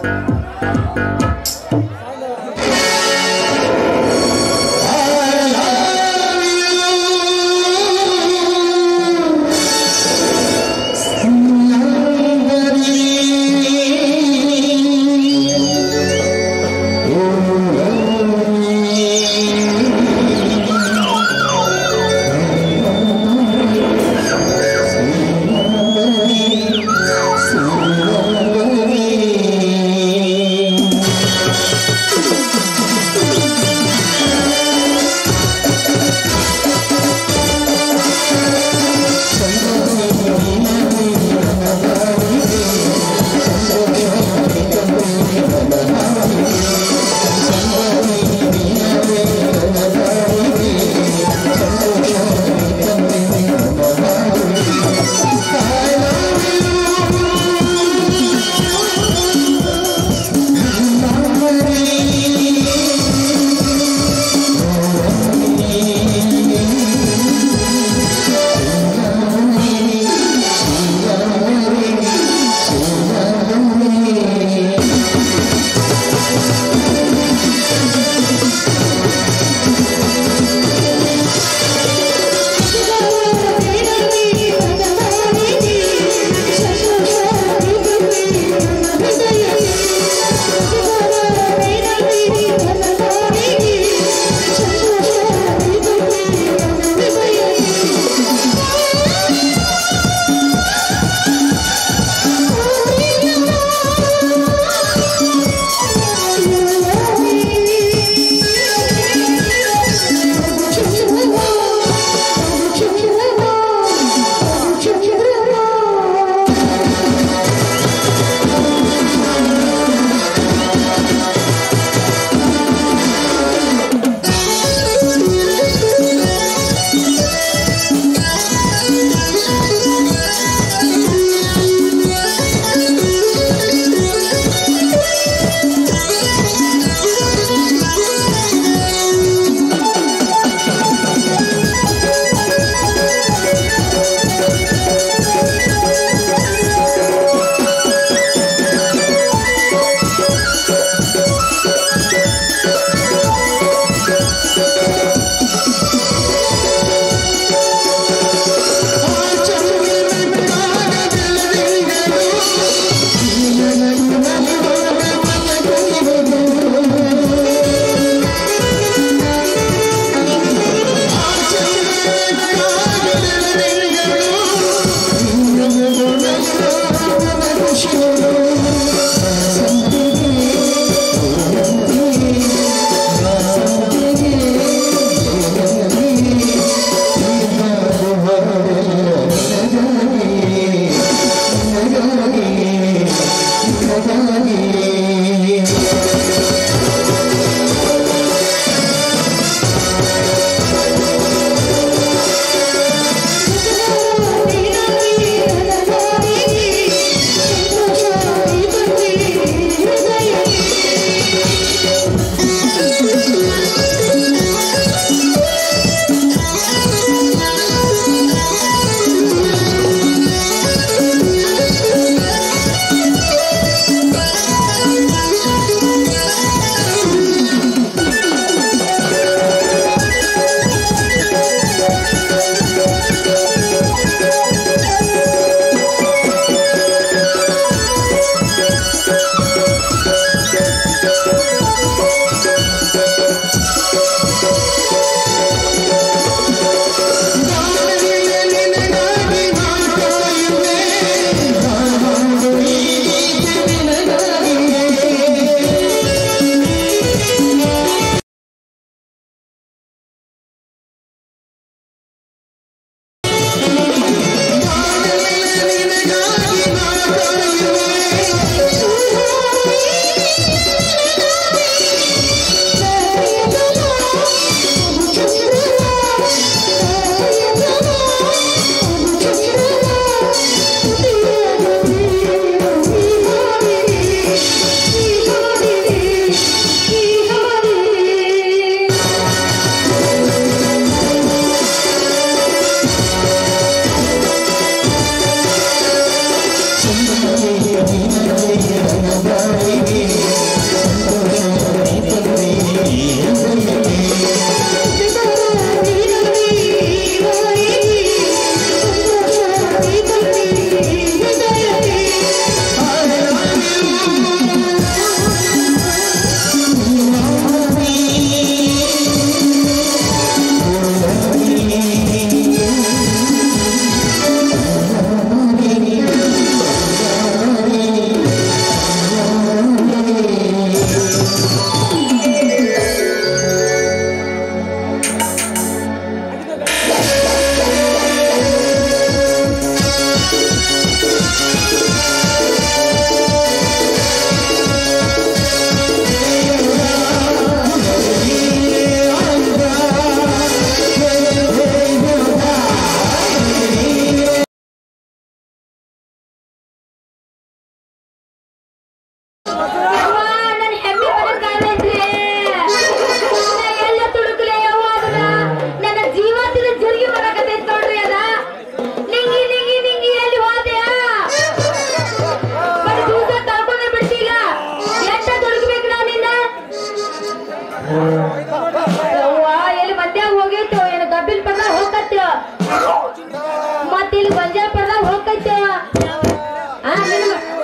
ಮತ್ತೆ ಇಲ್ಲಿ ಗೊಂಜಾಪುರದಾಗ ಹೋಗ್ತೈತೆ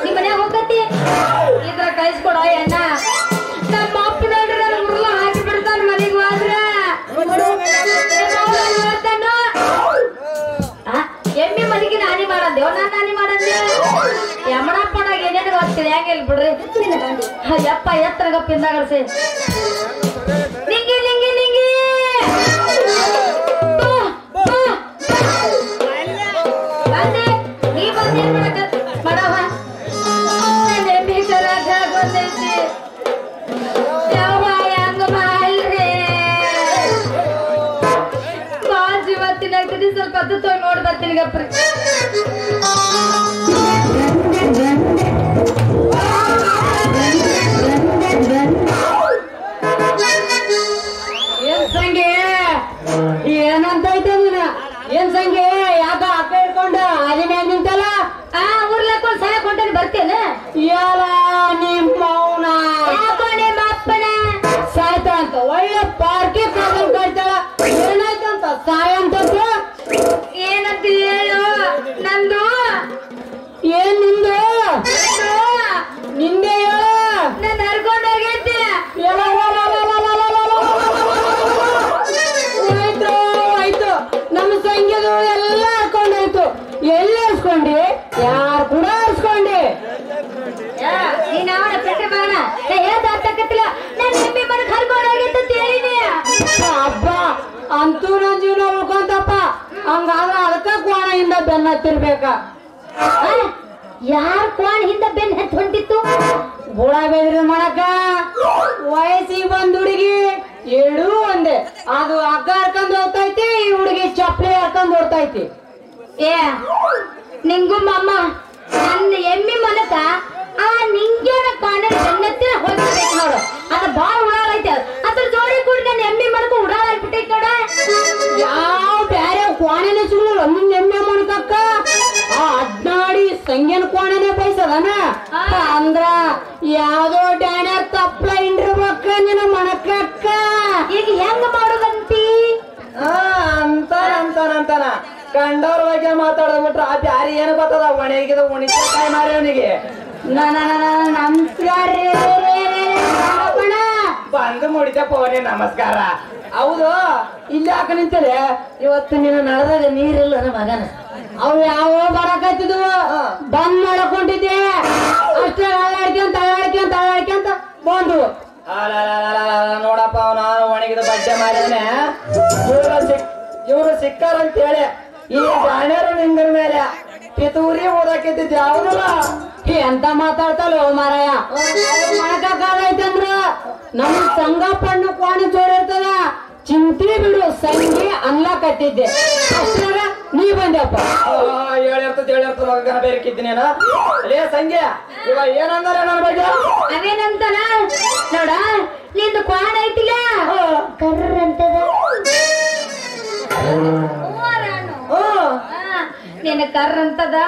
ನಿಮ್ ಮನ್ಯಾಗ ಹೋಗ್ತೈತಿ ಇದ್ರ ಕಳಿಸ್ಕೊಡ ಅಣ್ಣ ನಮ್ಮ ಅಪ್ಪ ನೋಡ್ರಿ ನನ್ನ ಉರ್ಲ ಹಾಕಿ ಬಿಡ್ತಾನ ಮನೆಗೆ ಹೋದ್ರ ಎಮ್ಮಿ ಮನೆಗೆ ನಾನಿ ಮಾಡಂದೇವ್ ನಾನ್ ನಾನಿ ಮಾಡಂದೆ ಯಮಣಪ್ಪನಾಗ ಏನೇನು ಗೊತ್ತಿಲ್ಲ ಹೆಂಗೆ ಇಲ್ಲಿ ಬಿಡ್ರಿ ಯಪ್ಪ ಎತ್ತರ ಗಪ್ಪಿಂದಾಗಡ್ಸಿ ನಿಂಗಿ ನಿಂಗಿ ನಿಂಗಿ ಬಂದೆ ನೀ ಬಂದೆ ಮಾಡವ ನನ್ನ ಎಮ್ಮಿ ಸರಾಗ ಗೊತ್ತೈತಿ ಯಾವ ಹೆಂಗ ಮಾಡ್ರಿ ಮಾಜಿ ಇವತ್ತಿನ ಸ್ವಲ್ಪ ಹೊತ್ತು ತೊಗೊಂಡು ನೋಡಿ ಬರ್ತೀನಿ ಗಪ್ರಿ ಏನ್ ಸಂಗಿ ಏನಂತ ಐತೆ ನೀನ ಏನ್ ಸಂಗಿ ಯಾಕ ಅಕ್ಕ ಇಟ್ಕೊಂಡ ಅದೇ ಮ್ಯಾಗ ನಿಂತಲ್ಲ ಊರ್ಲಾಕೊಂಡ್ ಸಹಾಯ ಕೊಂಡೇನೆ ಬರ್ತೇನೆ ಯಾರ ನಿಮ್ಮ ಮೌನ ಯಾಕೋ ನಿಮ್ಮ ಅಪ್ಪನ ಸಾಯ್ತ ಅಂತ ಒಳ್ಳೆ ಪಾರ್ಕಿ ಕರ್ಕೊಂಡ್ ಕಾಯ್ತಾಳ ಏನಾಯ್ತಂತ ಸಾಯ ಅಂತ ಏನಂತ ಹೇಳು ನಂದು ಏನ್ ನಿಂದು ನಿಂದೆ ಹೇಳ ನಾನು ಹರ್ಕೊಂಡೋಗೈತಿ ಆಯ್ತು ನಮ್ಮ ಸಂಖ್ಯೆದು ಎಲ್ಲ ಹರ್ಕೊಂಡಾಯ್ತು ಎಲ್ಲಿ ಹರ್ಸ್ಕೊಂಡಿ ಯಾರು ಕೂಡ ಹರ್ಸ್ಕೊಂಡಿ ನೀನ್ ಅವನ ಪ್ರಕಾರ ಬಾಣ ನಾ ಹೇಳ್ದ ಅರ್ಥಕತ್ತಿಲ್ಲ ನಾನು ಎಮ್ಮೆ ಮನಕ್ ಹರ್ಕೊಂಡೋಗೈತೆ ಅಂತ ಹೇಳಿನಿ ಹಬ್ಬ ಅಂತೂ ನನ್ ಜೀವನ ಉಳ್ಕೊಂತಪ್ಪ ಹಂಗಾದ್ರೆ ಅದಕ್ಕ ಕೋಣೆಯಿಂದ ಬೆನ್ನ ಹತ್ತಿರ್ಬೇಕ ಯಾರ್ ಕೋಣ ಹಿಂದ ಬೆನ್ ಹತ್ತಿ ಹೊಂಟಿತ್ತು ಬುಡ ಬೆದ್ರಿ ಮಾಡಕ ವಯಸ್ಸಿಗೆ ಬಂದ್ ಹುಡುಗಿ ಎರಡೂ ಒಂದೇ ಅದು ಹಗ್ಗ ಹರ್ಕೊಂಡ್ ಹೋಗ್ತೈತಿ ಈ ಹುಡುಗಿ ಚಪ್ಪಲಿ ಹರ್ಕೊಂಡ್ ಓಡ್ತೈತಿ ಏ ನಿಂಗು ಮಮ್ಮ ನನ್ನ ಎಮ್ಮಿ ಮನಕ ಆ ನಿಂಗೇನ ಕಾಣ ಬೆನ್ನತ್ತಿ ಹೋಗ್ಬೇಕು ನೋಡು ಅದು ಬಾಳ ಉಡಾಳೈತೆ ಅದ್ರ ಜೋಡಿ ಕೂಡ ನನ್ನ ಎಮ್ಮಿ ಮನಕ ಉಡಾಳಾಗ್ಬಿಟ್ಟೈತಿ ನೋಡ ಯಾವ ಬ್ಯಾರೆ ಕೋಣೆನೆ ಸಿಗಲ್ಲ ನಿನ್ನ ಎಮ್ಮೆ ಮನಕಕ್ಕ ಆ ಅಡ್ನಾಡಿ ಸಂಗೇನ ಕೋಣೆನೆ ಬಯಸದನ ಅಂದ್ರ ಯಾವ್ದೋ ಡ್ಯಾನ್ಯಾಗ ತಪ್ಪಲ ಇಂಡಿರ್ಬೇಕ ನಿನ್ನ ಮನಕಕ್ಕ ಈಗ ಹೆಂಗ ಮಾಡೋದಂತಿ ಅಂತಾನ ಕಂಡವ್ರ ಬಗ್ಗೆ ಮಾತಾಡ್ಬಿಟ್ರ ಆ ಬ್ಯಾರಿ ಏನು ಗೊತ್ತದ ಒಣಗಿದ ಉಣಿಕಾಯಿ ಮಾರವನಿಗೆ ನಮಸ್ಕಾರ ಬಂದು ಮುಡಿತ ಪೋನೆ ನಮಸ್ಕಾರ. ಹೌದು ಇಲ್ಲಿ ಯಾಕೆ ನಿಂತಲೆ ಇವತ್ತು ನೀನು ನಡೆದಾಗ ನೀರಿಲ್ಲ ನನ್ನ ಮಗನ ಅವ್ ಯಾವ ಬರಕತ್ತಿದ್ವು ಬಂದ್ ಮಾಡಕೊಂಡಿದ್ದೆ ಅಷ್ಟೇ ಅಳ್ಳಾಡ್ಕೊಂತ ಬಂದು ನೋಡಪ್ಪ ನಾನು ಒಣಗಿದ ಬಡ್ಡೆ ಮಾರವನೆ ಇವ್ರು ಸಿಕ್ಕಾರಂತ ಹೇಳಿ ಈ ಗಾಣ್ಯರು ನಿಂಗರ ಮೇಲೆ ಪಿತೂರಿ ಓದಾಕಿದ್ದಿದ್ ಯಾವ್ದಲ್ಲ ಎಂತ ಮಾತಾಡ್ತಲ್ಲ ಮಾರಾಯ ಮಣಕಾಗೈತಂದ್ರ ನಮ್ ಸಂಗಪ್ಪಣ್ಣು ಕೋಣೆ ಜೋಡಿ ಇರ್ತದ ಚಿಂತಿ ಬಿಡು ಸಂಗಿ ಅನ್ಲಾಕತ್ತಿದ್ದೆ ಅಷ್ಟಾಗ ನೀ ಬಂದಪ್ಪ ಹೇಳಿರ್ತದ ಮಗನ ಬೇರೆಕಿದ್ದೀನಿ ಅಲ್ಲೇ ಸಂಖ್ಯೆ ಇವ ಏನಂದಾರೆ ನನ್ನ ಬಗ್ಗೆ ಅವೇನಂತಾನ ನೋಡ ನಿಂದು ಕ್ವಾಣ ಐತಿಲ್ಲ ಕರ್ರ ಅಂತದ ನಿನ್ನ ಕರ್ರ ಅಂತದ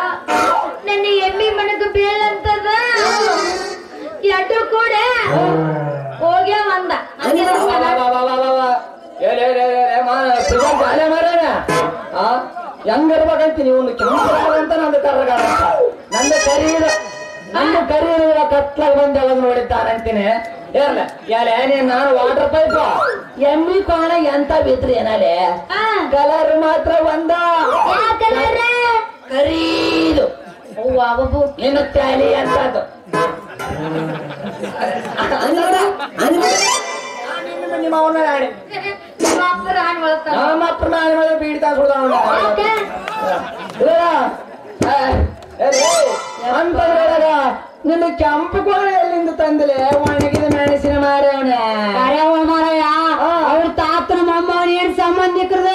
ನನ್ನ ಎಮ್ಮಿ ಮನಗ ಬೀಳಂತದ ಎರಡು ಕೂಡ ಹೋಗ್ಯ ಒಂದ ಹೆಂಗಿರ್ಬೇಕಂತ ನೀವು ಕೆಂಪಂತ ನಂದು ಕರ್ರಗಾರ ನಂದು ಕರೀದ ಕತ್ಲಾಗ ಬಂದು ಯಾವಾಗ ನೋಡಿದ್ದಾನಂತೀನಿ ಏರ್ಲ ಯಾಲೆ ನೀನ್ ನಾನು ವಾಟರ್ ಪೈಪ್ ಎಮ್ಮಿ ಕೋಣ ಎಂತ ಬಿದ್ರಿ ಏನಾಲೆ ಕಲರ್ ಮಾತ್ರ ಒಂದ ಕರೀದು ಇನ್ನು ಟ್ಯಾಲಿ ಅಂತದ್ದು ನಿಮ್ಮ ಅವನ ರಾಣಿ ನಮ್ಮ ಅಪ್ಪ ನಾನು ಬೀಡ್ತಾ ಅಂತದ್ರೊಳಗ ನಿನ್ನ ಕೆಂಪು ಕೋಣ ಎಲ್ಲಿಂದ ತಂದಲೆ ಒಣಗಿದ ಮೆಣಸಿನ ಮಾರವನ ಮಾರಾಯ ಅವ್ರ ತಾತನ ಮೊಮ್ಮನ ಏನ್ ಸಂಬಂಧಿಕರದ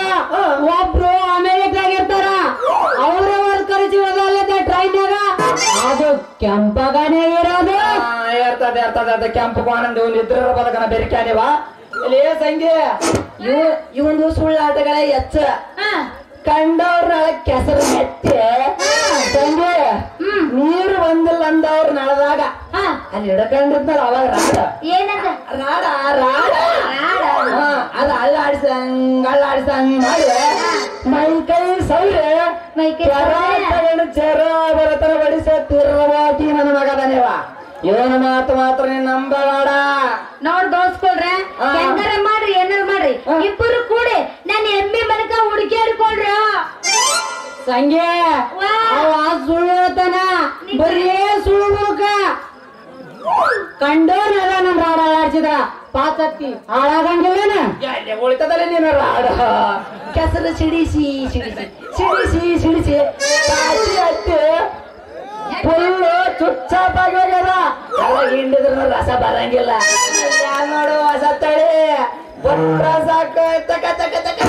ಒಬ್ರು ಅಮೆರಿಕಾಗಿರ್ತಾರ ಅವ್ರೇ ಒಂದ್ ಕರೆಸಿ ಹೋದಲ್ಲದ ಟ್ರೈನ್ಯಾಗ ಅದು ಕೆಂಪಗಾನೇ ಇರೋದು ಇರ್ತದೆ ಕೆಂಪು ಕೋಣಂದು ಒಂದು ಇದ್ರ ಬದಕನ ಬೆರಿಕ್ಯಾನಿವ ಇಲ್ಲಿ ಸಂಖ್ಯೆ ಇವಂದು ಸುಳ್ಳಾಟಗಳ ಎಚ್ಚ ಕಂಡವ್ರ ಕೆಸರು ಮೆತ್ತೆ ಸಂಜೆ ನೀರು ಬಂದಿಲ್ಲ ಅಂದವ್ರ ನಳದಾಗ ಅಲ್ಲಿ ಹಿಡ್ಕೊಂಡಿರ್ತಾರ ಅವಾಗ ರಾಡ ಅದು ಅಳ್ಳಾಡಿಸಂಗ್ ಮಾಡಿ ಮೈ ಕೈ ಸೌರೆ ಮೈಕೈ ಸೌರೆ. ಚರ ಬರತರ ಬಡಿಸ ತಿರ್ರವಾಗಿ ನನ್ನ ಮಗದನೇವ ಇವನ ಮಾತು ಮಾತ್ರ ನೀನ್ ನಂಬಬೇಡ. ನೋಡ್ ದೋಸ್ಕೊಳ್ರೆ ಹಾ. ಹೆಂಗಾರ ಮಾಡ್ರಿ ಏನಾರ ಮಾಡ್ರಿ ಇಬ್ಬರು ಕೂಡಿ ನನ್ನ ಎಮ್ಮೆ ಮನಕ ಹುಡುಕ್ಯಾಡ್ಕೊಳ್ರ. ಸಂಗೆ ವಾ. ಅವ ಸುಳ್ಳು ಹೇಳ್ತಾನ ಬರೀ ಸುಳ್ಳು ಮುಖ ಕಂಡೋನಲ್ಲ ನಮ್ ರಾಡ ಆಡ್ಸಿದ ಪಾತತ್ತಿ ಹಾಳಾಗಂಗಿಲ್ಲನ ಉಳಿತದಲ್ಲ ನೀನು ರಾಡ ಕೆಸರು ಸಿಡಿಸಿ ಸಿಡಿಸಿ ಸಿಡಿಸಿ ಸಿಡಿಸಿ ಕಾಸಿ ಹತ್ತಿ ಫುಲ್ಲು ಚುಚ್ಚಾಪಾಗ್ಯಾರ ಎಲ್ಲ ಹಿಂಡಿದ್ರು ರಸ ಬರಂಗಿಲ್ಲ. ಯಾರ್ ನೋಡು ಹೊಸ ತಳಿ ಬಟ್ರ ಸಾಕು ತಕ ತಕ ತಕ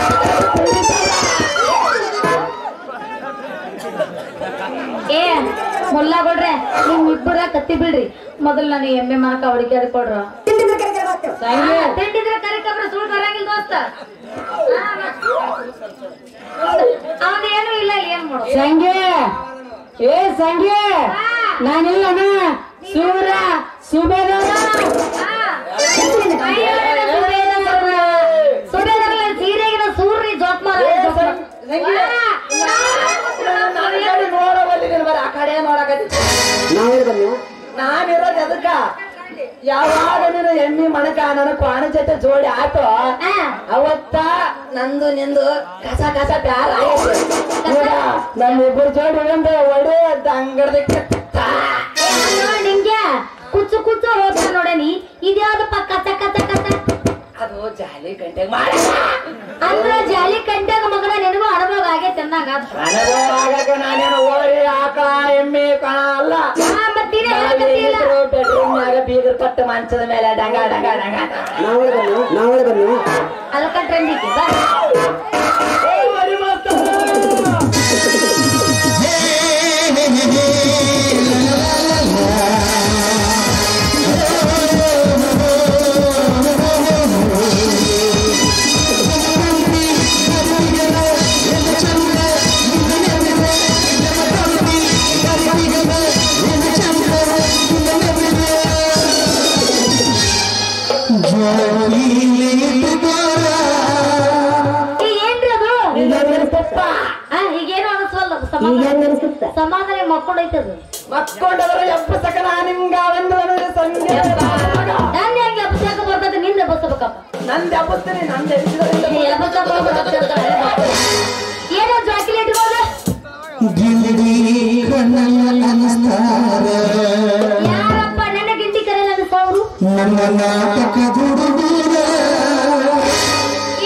ಏ ಮುಲ್ಲಾಗೊಳ್ರೆ ನಿಮ್ ಇಬ್ಬರ ಕತ್ತಿ ಬಿಡ್ರಿ ಮೊದಲು ನಾನು ಎಮ್ಮೆ ಮನಕ ಹುಡುಕ್ಯಾಡ್ಕೊಳ್ರ. ಸಂಗೆ ತಿಂಡಿದ್ರೆ ಕರಿಕಬ್ರ ಸುಳ್ಳು ಬರಂಗಿಲ್ಲ ದೋಸ್ತ. ಅವನೇನು ಇಲ್ಲ ಏನ್ ಮಾಡು. ಸಂಗೆ ಏ ಸಂಗೆ ನಾನಿಲ್ಲನ ಸೂರ ಸುಬೇದಾರ ಸೀರೆಗಿನ ಸೂರ್ಯ ಜೋತ್ ನೋಡಬಲ್ಲಿ ನೀನು ಬರ ಆ ಕಡೆ ನೋಡಕತ್ತಿ ನಾವೇನು ಬನ್ನಿ ನಾನಿರೋದು ಅದಕ್ಕ ಯಾವಾಗ ನೀನು ಎಮ್ಮಿ ಮಣಕ ನನ್ನ ಕ್ವಾಣ ಜೊತೆ ಜೋಡಿ ಆತು ಅವತ್ತ ನಂದು ನಿಂದು ಕಸ ಕಸ ಪ್ಯಾರ ನಮ್ಮ ಇಬ್ಬರು ಜೋಡಿ ಒಂದು ಒಡೆ ಅಂಗಡದಕ್ಕೆ ನಿಂಗೆ ಕುಚ್ಚು ಕುಚ್ಚು ಹೋಗ್ತಾ ನೋಡನಿ ಇದ್ಯಾವ್ದಪ್ಪ ಕಸ ಕಸ ಕಸ ಅದು ಜಾಲಿ ಗಂಟೆಗೆ ಮಾಡ ಅಂದ್ರ ಜಾಲಿ ಕಂಟ್ಯಾಗ ಮಗನ ನಿನಗೂ ಅನುಭವ ಆಗೈತೆ ಅನ್ನಂಗ. ಅನುಭವ ಆಗಕ ನಾನೇನು ಓರಿ ಆಕಳ ಎಮ್ಮೆ ಕಣ ಅಲ್ಲ ಬೆಡ್ರೂಮ್ನಾಗ ಬೀಗರ್ ಕಟ್ಟು ಮಂಚದ ಮೇಲೆ ಡಂಗ ಡಂಗ ಡಂಗ ನಾವೇ ಬನ್ನಿ ಅದಕ್ಕ ಟ್ರೆಂಡ್ ಐತಿ ಬಾ. ಈಗೇನು ಅನಿಸಲ್ಲ ಸಮಾಧಾನ ಮಕ್ಕೊಂಡೈತದು ಮಕ್ಕೊಂಡದ್ರ ಎಬ್ಬಸಕ ನಿಮ್ಗ ಒಂದು ಸಂಜೆ ನಾನು ಹೆಂಗೆ ಎಬ್ಬಸಾಕ ಬರ್ತದೆ ನಿಂದ ಎಬ್ಬಸಬೇಕಪ್ಪ. ನಂದು ಎಬ್ಬಸ್ತೀನಿ ನಂದು ಏನೋ ಜಾಕಿಲಿ ಇಟ್ಕೋದ ಯಾರಪ್ಪ ನನ್ನ ಗಿಂಡಿ ಕರೆಯಲ್ಲ ಅನಿಸವ್ರು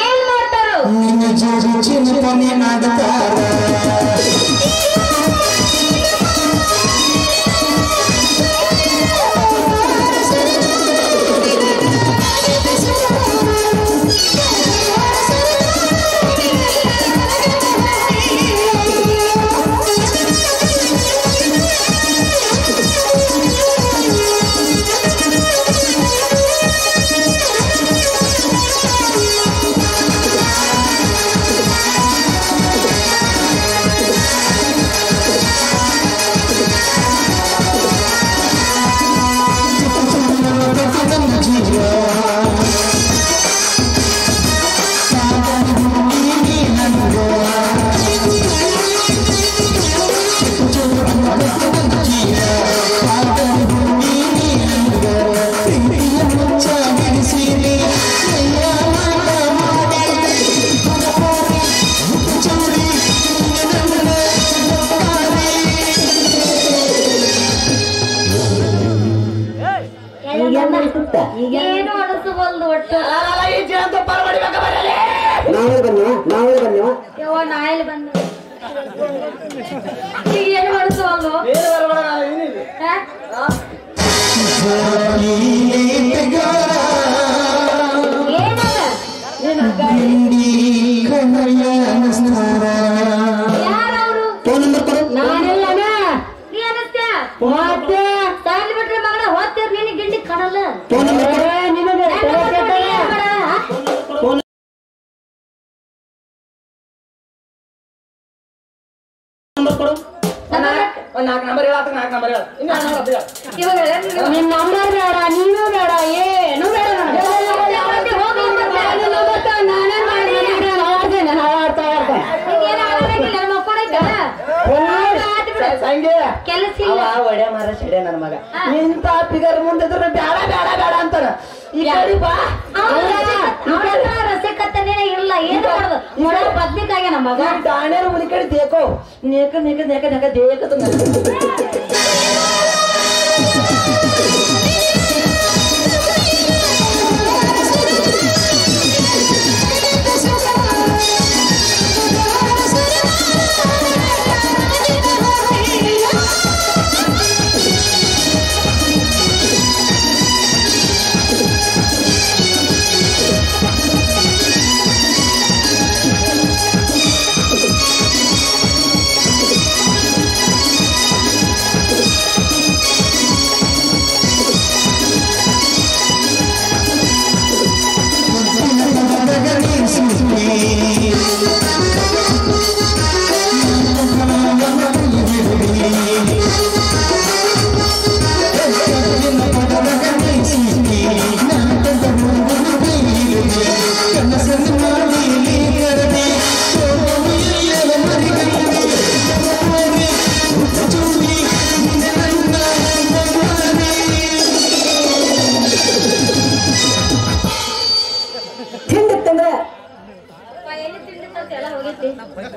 ಏನ್ ಮಾಡ್ತಾರು ಏನು ಅನಿಸಬಲ್ದು ಒಟ್ಟು ನಾವೇ ಬನ್ನಿ ಯವ್ವ ನಾಯಲ್ಲಿ ಬಂದು ಈಗ ಏನು ಅನಿಸಬಲ್ದು ಯಾರವ್ರು ನಾನೆಲ್ಲನ ನೀ ಅನಿಸ್ತ್ಯಾ ಸಾಲಿ ಬಿಟ್ರೆ ಮಗನ ಹೋಗ್ತೀರ್ ನೀನು ಗಿಂಡಿ ಕಾಣಲ್ಲ ನಾಲ್ಕು ನಂಬರ್ ಹೇಳತ್ತ ನಾಲ್ಕು ನಂಬರ್ ಹೇಳ ಇವಾಗ ನಿನ್ ನಂಬರ್ ಬೇಡ ನೀನು ಬೇಡ ಏನು ಬೇಡ ಹೋಗಿ ನಾನೇ ಕೆಲಸ ಅವ ಇಲ್ಲ ಒಡೆ ಮರ ಸೆಡೆ ನನ್ನ ಮಗ ನಿಂತ ಫಿಗರ್ ಮುಂದಿದ್ರೆ ಬೇಡ ಬೇಡ ಬೇಡ ಅಂತಾನ ಈ ಕಡೆ ಬಾ ರಸಿಕತ್ತನೇ ಇಲ್ಲ ಏನು ಮಾಡೋದು ನೋಡೋ ಬದ್ನಿಕಾಗೆ ನಮ್ಮ ಮಗ ದಾಣೇರ ಮುನಿ ಕಡೆ ದೇಕೋ ನೇಕ ನೇಕ ನೇಕ ನೇಕ ದೇಕತ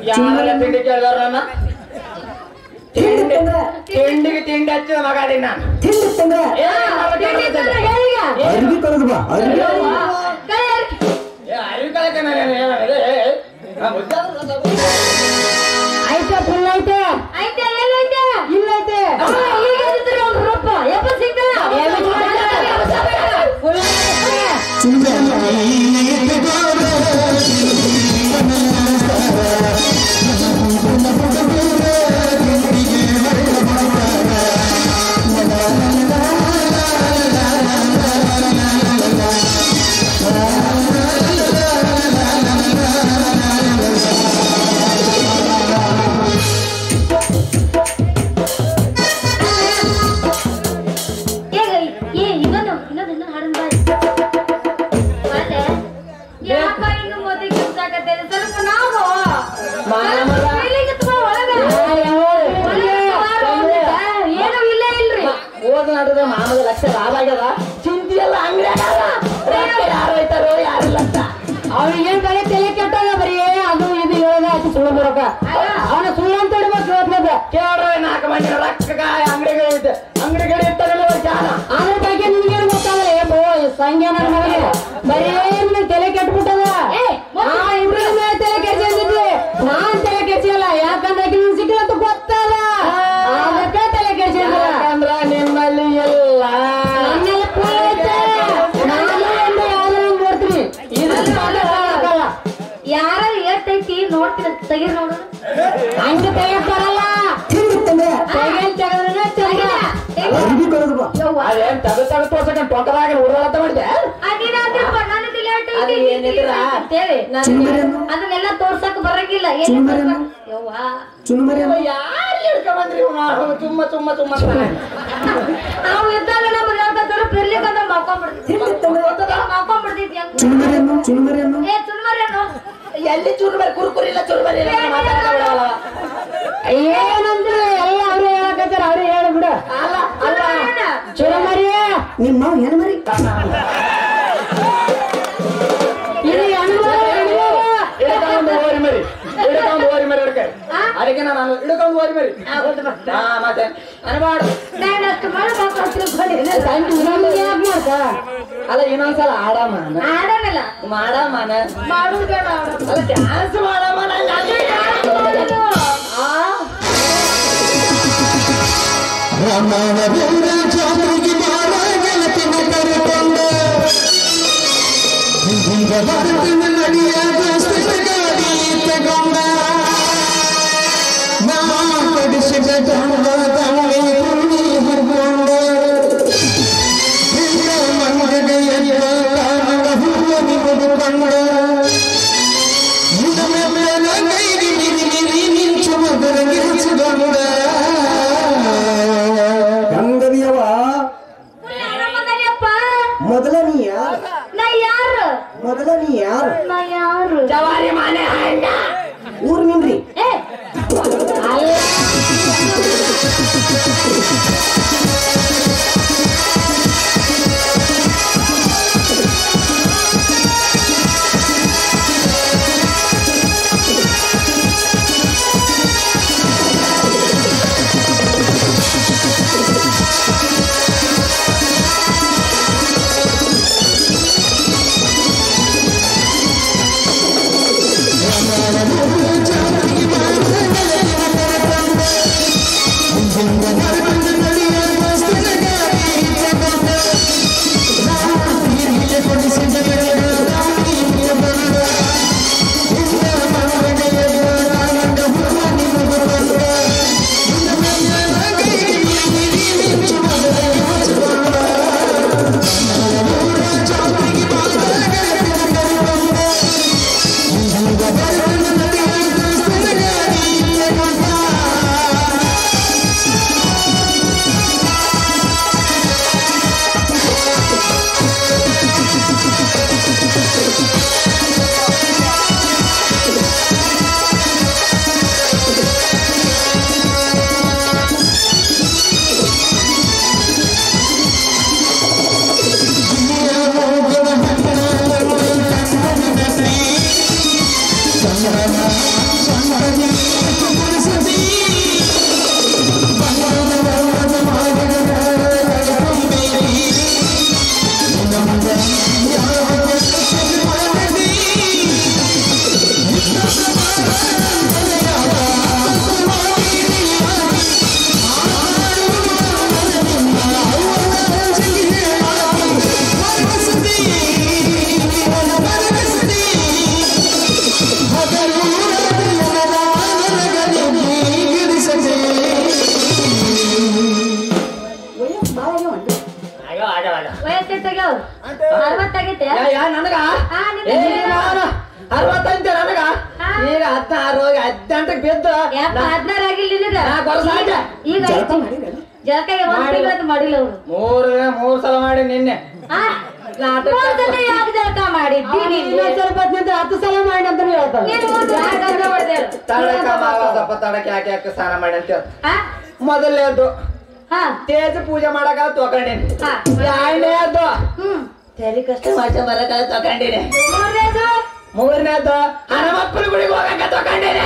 ಯಾರ ತಿಂಡಿ ಕೇಳಿದಾರ ನನ್ನ ತಿಂಡಿಗೆ ತಿಂಡಿ ಹಚ್ಚಿದ ಮಗಾಡಿ ನಾನು ಅರ್ಬಿ ಕಳೆದು ಬಾ ಅರ್ಬಿ ಆಯ್ತಾ ಫುಲ್ ಐತೆ ಐತೆ ಎಲ್ಲೈತೆ ಇಲ್ಲೈತೆ ಮಾಮದ ಲಕ್ಷ ಲಾಭ ಆಗ್ಯದ ಚಿಂತಿ ಎಲ್ಲ ಅಂಗಡಿ ಯಾರು ಐತಾರೋ ಯಾರಿಲ್ಲ ಅಂತ ಅವ್ರಿಗೆ ಬರೀ ತಲೆ ಕೆಟ್ಟಾಗ ಬರೀ ಅದು ಇದು ಹೇಳೋದ ಆಯ್ತು ಸುಳ್ಳು ಬರೋಕ ಅವನ ಸುಳ್ಳು ಅಂತ ಇಡ್ಬೇಕು ಇವತ್ತಿನದ ಕೇಳ್ರ 4 ಮಂದಿ ರೊಕ್ಕ ಅಂಗಡಿಗಳು ಇರ್ತಾರಲ್ಲ ಜಾನ ಅದ್ರ ಬಗ್ಗೆ ನಿಮ್ಗೇನು ಗೊತ್ತಾಗಲ್ಲ ಏಬೋ ಸಂಖ್ಯೆ ನನ್ನ ಮಗನಿಗೆ ಬರೀ ನಿಮ್ಗೆ ತಲೆ ಕೆಟ್ಬಿಟ್ಟದ ಇಬ್ರು ತಲೆ ಕೆಡ್ಸಿದ್ವಿ ನಾನ್ ತಲೆ ಕೆಡ್ಸಿಲ್ಲ ಯಾಕಂದ್ರೆ ನಿಮ್ಗೆ ಸಿಕ್ಕಿಲ್ಲ ಅಂತ ಗೊತ್ತಲ್ಲ ಅದಕ್ಕೆ ತಲೆ ಕೆಡ್ಸಿಲ್ಲ ಯಾಕಂದ್ರ ನಿಮ್ಮಲ್ಲಿ ಎಲ್ಲ ನನ್ನೆಲ್ಲ ಫುಲ್ ಐತೆ ನಾನು ಎಂದು ಯಾವ್ದು ನೋಡ್ತೀನಿ ಇದನ್ನ ಆಗಲ್ಲ ಯಾರ ಎಷ್ಟೈತಿ ನೋಡ್ತೀನಿ ತೆಗೀರ್ ನೋಡು ಹಂಗ ತೆಗಿಯಕ್ ಬರಲ್ಲ ತೆಗಿಯಲ್ ತೆಗೆದ್ರೆ ಚಂದ ಅರ್ಬಿ ಕಳೆದು ಬಾ ಅದೇನ್ ತಗದು ತೋರ್ಸಕ ಟೊಂಕದಾಗ ಉಡಾಟ ಮಾಡಿದೆ ಅದು ಏನಿದ್ರ ಅದನ್ನೆಲ್ಲ ತೋರ್ಸಕ್ ಬರಂಗಿಲ್ಲ ಚುನುಮರಿ ಯಾರು ಹಿಡ್ಕೊಂಡ್ಬಂದ್ರಿ ತುಂಬ ನಾವು ಇದ್ದಾಗ ನಮ್ಗೆ ಹೇಳ್ತಾರೆ ಬಿರ್ಲಿಕ್ಕಂದ್ರೆ ಮಾಡ್ಕೊಂಡ್ಬಿಡ್ತೈತಿ ಚುನುಮರಿ ಏ ಚುನ್ಮರೇನು ಎಲ್ಲಿ ಚುರುಮರಿ ಕುರುಕುರಿ ಇಲ್ಲ ಚುರುಮರಿ ಇಲ್ಲ ಮಾತಾಡಲ್ಲ ಏನಂದ್ರೆ ಎಲ್ಲ ಅವ್ರೇ ಹೇಳಕತ್ತಾರ ಅವ್ರೇ ಹೇಳ ಬಿಡು ಅಲ್ಲ ಅಲ್ಲ ಚುರಮರಿ ನಿಮ್ಮ ಹೆಣ್ಣು ಮರಿ ಇದು ಹಿಡ್ಕೊಂಡು ಓರಿ ಮರಿ ಹಿಡ್ಕ ಅದಕ್ಕೆ ನಾನು ಹಿಡ್ಕೊಂಡು ಓರಿ ಮರಿ ಮತ್ತೆ ಅನ್ಬಾರ್ದು ನಾನು ಅಷ್ಟು ಅಲ್ಲ ಇನ್ನೊಂದ್ಸಲ ಆಡಮಾನ ಆಡೋಣಲ್ಲ ಮಾಡಮಾನ ಮಾಡುದು ಬೇಡ ಅಲ್ಲ ಡ್ಯಾನ್ಸ್ ಮಾಡಮಾನ ಮೊದಲ ನೀ ಯಾರು ಎಷ್ಟಾಗ್ಯಾವ 60 ಆಗೈತೆ ಯಾ ನನಗ ಹಾ, ನಿಮ್ಗೆ ಏ ನಾನು 60 ಅಂತೆ ನನಗ ಹಾ. ಈಗ 16 18ಕ್ಕೆ ಬಿದ್ದು ಯಾಕ 16 ಆಗಿಲ್ಲ ನಿನಗ ನಾಲ್ಕು ವರ್ಷ ಆಯ್ತಾ? ಈಗ ಜಳಕ ಮಾಡಿಲ್ಲ ಜಳಕಾಯ ಒಂದ್ ತಿಂಗಳದ್ದು ಮಾಡಿಲ್ಲ ಅವ್ರು ಮೂರ್ ಸಲ ಮಾಡಿ ನಿನ್ನೆ ಹಾ? ಮೂರ್ ಸಲ ಯಾಕೆ ಜಳಕ ಮಾಡಿದ್ದಿ ನೀನು? ಸ್ವಲ್ಪ 10 ಸಲ ಮಾಡಿ ಅಂತ ಹೇಳ್ತಾರೆ ನೀನು ಯಾಕ್ ಜಳಕ ಮಾಡ್ದೆ? ತಡಕ ಮಾವದಪ್ಪ ತಡಕ್ಕೆ ಯಾಕೆ ಸ್ನಾನ ಮಾಡಿ ಅಂತ ಹಾ? ಮೊದಲನೇದ್ದು ಹಾ ತೇಜ ಪೂಜೆ ಮಾಡಕ ತಗೊಂಡೇನಿ ಹಾ. ಎರಡನೇದ್ದು ಹ್ಮ್ ತೆಲಿ ಕಷ್ಟ ಮಾಚ ಬರಕ ತಗೊಂಡೇನಿ ಮೂರನೇದು ಮೂರನೇದ್ದು ಹನುಮಪ್ಪನ ಗುಡಿಗೆ ಹೋಗಕ ತಗೊಂಡೇನಿ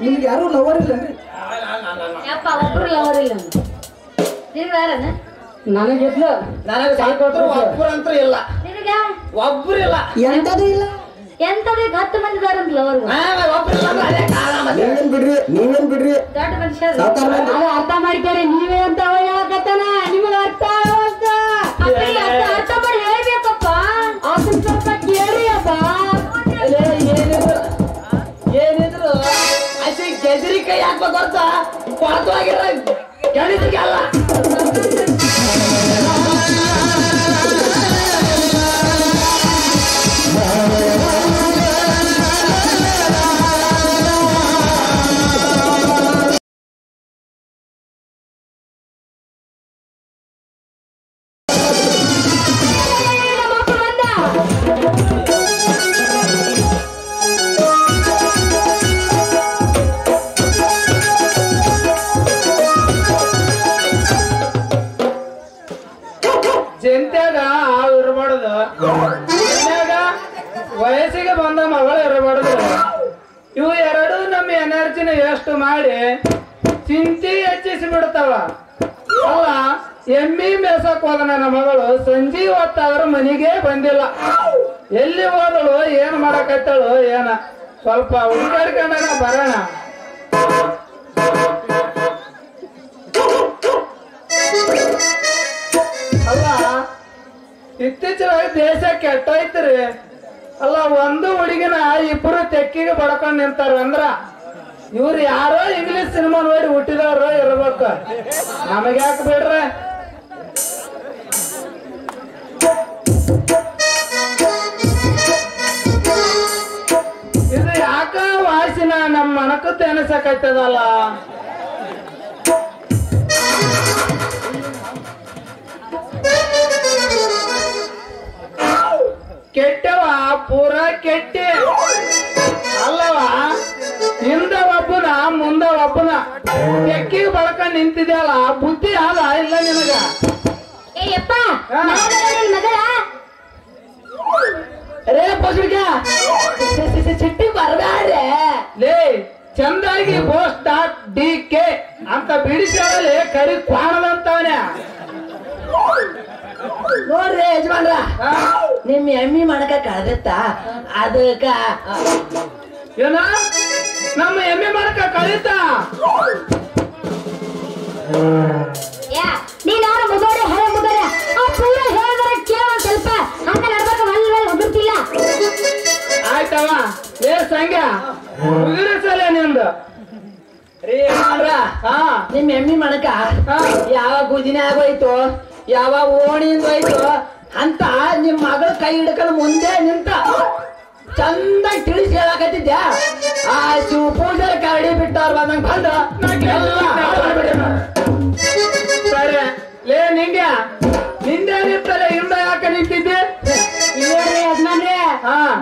ನಿಮ್ಗೆ ಯಾರು ಲವರ್ ಇಲ್ಲನ್ರಿ ಯಪ್ಪ ಒಬ್ರು ಲವರಿಲ್ಲ ನಿನಗ ಯಾರನ ನನಗಿದ್ಲ ನನಗೆ ಸಾಕೋತ್ರ ಒಬ್ಬರಂತೂ ಇಲ್ಲ ನಿನಗ ಒಬ್ಬರಿಲ್ಲ ಎಂತದೂ ಇಲ್ಲ ಎಂತದೇ 10 ಮಂದಿ ಇದಾರಂತ ಲವರ್ ಒಬ್ಬರಿಲ್ಲ ಅಂದ್ರೆ ಅದೇ ಕಾರಣ ಮತ್ತೆ. ನೀವೇನ್ ಬಿಡ್ರಿ ದೊಡ್ಡ ಮನುಷ್ಯರು ಸಾವ್ಕಾರ ಮಂದಿ. ಅರ್ಥ ಮಾಡ್ತಾರೆ ನೀವೇ ಅಂತ ಹೇಳಕತ್ತಾನ ನಿಮಗೆ ಅರ್ಥ ಅರ್ಥ ಮಾಡಿ ಹೇಳ್ಬೇಕಪ್ಪ ಅದನ್ನ ಸ್ವಲ್ಪ ಕೇಳಿ ಅಪ್ಪ ಅಲ್ಲೇ ಏನಿದ್ರು ಅತಿ ಗೆಜರಿ ಕೈ ಹಾಕ್ಬೇಕು ಅಂತ ಕೊಳತವಾಗಿರೋ ಗಣಿತಿಗೆ ಅಲ್ಲ ಚಿಂತ್ಯಾಗ ಹಾವು ಇರಬಾರ್ದು ಮನ್ಯಾಗ ವಯಸ್ಸಿಗೆ ಬಂದ ಮಗಳು ಇರಬಾರ್ದು ಇವು ಎರಡು ನಮ್ಮ ಎನರ್ಜಿನ ಎಷ್ಟು ಮಾಡಿ ಚಿಂತೆ ಹೆಚ್ಚಿಸಿ ಬಿಡ್ತಾವ ಅಲ್ಲ ಎಮ್ಮಿ ಮೇಸಕ್ ಹೋದ ನನ್ನ ಮಗಳು ಸಂಜೆ ಹೊತ್ತಾದ್ರೂ ಮನೆಗೆ ಬಂದಿಲ್ಲ ಎಲ್ಲಿ ಹೋದಳು ಏನ್ ಮಾಡಕತ್ತಳು ಏನ ಸ್ವಲ್ಪ ಹುಡುಕಾಡ್ಕೊಂಡ ಬರೋಣ ಅಲ್ಲ ಇತ್ತೀಚೆಗೆ ದೇಶ ಕೆಟ್ಟೋಯ್ತ್ರಿ ಅಲ್ಲ ಒಂದು ಹುಡುಗಿನ ಇಬ್ರು ತೆಕ್ಕಿಗೆ ಬಡ್ಕೊಂಡ್ ನಿಂತಾರ ಅಂದ್ರ ಇವ್ರು ಯಾರೋ ಇಂಗ್ಲಿಷ್ ಸಿನಿಮಾ ನೋಡಿ ಹುಟ್ಟಿದವ್ರ ಇರ್ಬೇಕು ನಮಗ್ ಯಾಕೆ ಬಿಡ್ರೆ ಇದು ಯಾಕ ವಾಸಿನ ನಮ್ಮ ಮನಕತ್ತು ಎನಸಕೈತದಲ್ಲ ಕೆಟ್ಟವ ಪೂರ ಕೆಟ್ಟಿ ಅಲ್ಲವ ಹಿಂದ ಒಬ್ಬನ ಮುಂದ ಒಬ್ಬನ ತೆಕ್ಕಿಗೆ ಬಳಕ ನಿಂತಿದ್ಯಲ್ಲ ಬುದ್ಧಿ ಅದ ಇಲ್ಲ ನಿನಗ ಏಯಪ್ಪ ಹಾ. ಮಗಳ ರೇ ಪಶುಗ ಚಿಟ್ಟಿ ಬರ್ಬ್ಯಾಡ್ರೆ ಲೇ ಚಂದಾಗಿ ಬೋಸ್.dk ಅಂತ ಬಿಡಿಸಿ ಕರಿ ಕ್ವಾಣದಂತವನೇ ನೋಡ್ರಿ ಯಜಮಾನ್ರ ನಿಮ್ ಎಮ್ಮಿ ಮಾಡಕ ಕಳ್ದಿತ್ತ ಅದಕ್ಕ ಏನ ನಮ್ಮ ಎಮ್ಮೆ ಮಾಡಕ ಕಳೀತ ಯಾ ನೀನ್ ಅವರ ಮುಗೋಡೆ ಹಳೆ ಮುಗೋಡೆ ಆ ಪೂರ ಹೇಳಿದ್ರೆ ಕೇಳ ಸ್ವಲ್ಪ ಹಂಗ ನಡ್ಬೇಕು ಒಳ್ಳೆ ಒಬ್ಬರ್ತಿಲ್ಲ ಆಯ್ತವ ಏ ಸಂಗ್ಯ ಉಗಿರಿಸಲ್ಲ ನಿಂದು ನಿಮ್ ಎಮ್ಮಿ ಮಣಕ ಯಾವ ಗುದಿನೇ ಆಗೋಯ್ತು, ಯಾವ ಓಣಿಯಿಂದ ಹೋಯ್ತು ಅಂತ ನಿಮ್ ಮಗಳ ಕೈ ಹಿಡ್ಕೊಂಡು ಮುಂದೆ ನಿಂತ ಚಂದ ತಿಳಿಸಿ ಹೇಳಕತ್ತಿದ್ಯಾ. ಆ ಶಿವ ಪೂಜೆ ಕರಡಿ ಬಿಟ್ಟವ್ರ ಬಂದಂಗ್ ಬಂದು ಸರಿ ಲೇ ನಿಂಗೆ ನಿಂದೆ ನಿಂತಲ್ಲ ಹಿಂದ ಯಾಕೆ ನಿಂತಿದ್ದೆ? ಯಜಮಾನ್ರೆ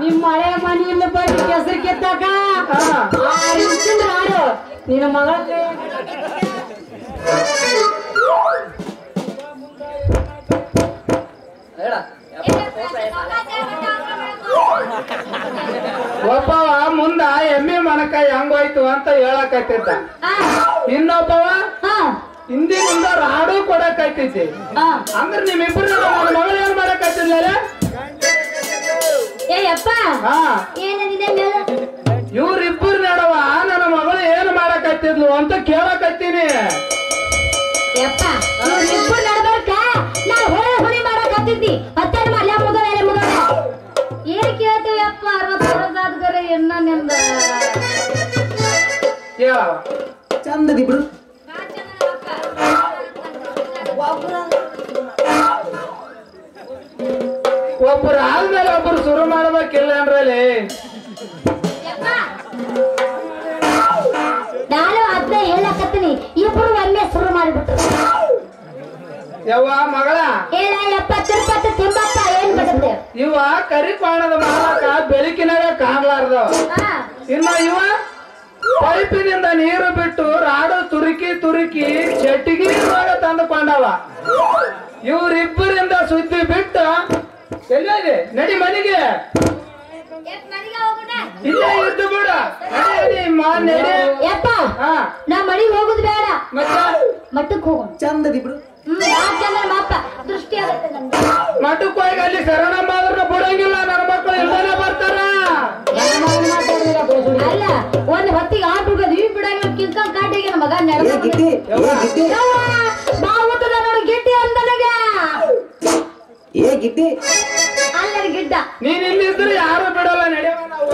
ನಿಮ್ ಮಳೆ ಮನೆಯಿಂದ ಬಂದು ಕೆಸರು ಕೆತ್ತಾಕ ಹಾಡು ನಿನ್ನ ಮಗಳ ಒಬ್ಬವ ಮುಂದ ಎಮ್ಮೆ ಮನಕ ಹೆಂಗೋಯ್ತು ಅಂತ ಹೇಳಕತ್ತಿದ್ದ, ಇನ್ನೊಬ್ಬವ ಹಿಂದಿನಿಂದ ರಾಡು ಕೊಡಕೈತಿದ್ದೆ. ಅಂದ್ರೆ ನಿಮ್ಮಿಬ್ರು ನನ್ನ ಮಗಳು ಏನ್ ಮಾಡಕತ್ತಿದ್ಲ? ಇವ್ರಿಬ್ಬರು ನಡವ ನನ್ನ ಮಗಳು ಏನ್ ಮಾಡಕತ್ತಿದ್ಲು ಅಂತ ಕೇಳಕತ್ತೀನಿ. ಏನ್ ಕೇಳ್ತೀವಪ್ಪ 60 ವರ್ಷ ಎನ್ನ ನಿಂದ ಹೇಳವ ಚಂದದಿ ಬಿಡು. ಒಬ್ರು ಆದ್ಮೇಲೆ ಒಬ್ರು ಶುರು ಮಾಡ್ಬೇಕಿಲ್ಲ ಅನ್ರಲ್ಲಿ. ನಾನು ಅದ್ನ ಹೇಳಕತ್ತೀನಿ, ಇಬ್ರು ಒಮ್ಮೆ ಶುರು ಮಾಡಿಬಿಟ್ರು. ಯವ್ವ ಮಗಳ ಹೇಳಪ್ಪ ತಿರುಪತಿ ತಿಮ್ಮಪ್ಪ ಏನ್ ಬರುತ್ತೆ? ಇವ ಕರಿ ಪಾಣದ ಮಾಲಕ ಬೆಳಕಿನಾಗ ಕಾಣ್ಲಾರ್ದವ. ಇನ್ನ ಇವ ಪೈಪಿನಿಂದ ನೀರು ಬಿಟ್ಟು ರಾಡು ತುರುಕಿ ತುರುಕಿ ಚಟಿಗಿ ರೋಗ ತಂದುಕೊಂಡವ. ಇವ್ರಿಬ್ಬರಿಂದ ಸುದ್ದಿ ಬಿಟ್ಟು ಎಲ್ಲಿ ನಡಿ ಮನೆಗೆ, ಇಲ್ಲೇ ಇದ್ದು ಬಿಡ ನಡಿ. ಯಪ್ಪ ನಾ ಮನೆಗೆ ಹೋಗುದು ಬೇಡ, ಮತ್ತೆ ಮಟ್ಟಕ್ಕೆ ಹೋಗೋಣ. ಚಂದದಿ ಬಿಡು. ಮಾಪ ದೃಷ್ಟಿ ಆಗುತ್ತೆ ನಮ್ಗೆ. ಮಠಕ್ಕೆ ಹೋಗಿ ಅಲ್ಲಿ ಶರಣ ಮಾತ್ರ ಬಿಡಂಗಿಲ್ಲ, ನನ್ನ ಮಕ್ಕಳು ಇಲ್ದಾನೆ ಬರ್ತಾರ. ಅಲ್ಲ ಒಂದ್ ಹೊತ್ತಿಗೆ ಆಟುಗದು ಈ ಬಿಡಂಗಿಲ್ಲ, ಕಿಂಕಲ್ ಕಾಟಿಗೆ ನಮ್ಮ ಮಗ ನಡ ಬಾವುಟದ ನೋಡಿ ಗಿಡ್ಡಿ ಅಂತ ನನಗೆ. ಏ ಗಿಡ್ಡಿ ಅಲ್ಲ ಗಿಡ್ಡ ನೀನ್ ಇಲ್ಲಿದ್ರೆ ಯಾರು ಬಿಡಲ್ಲ, ನಡೆಯವ ನಾವು.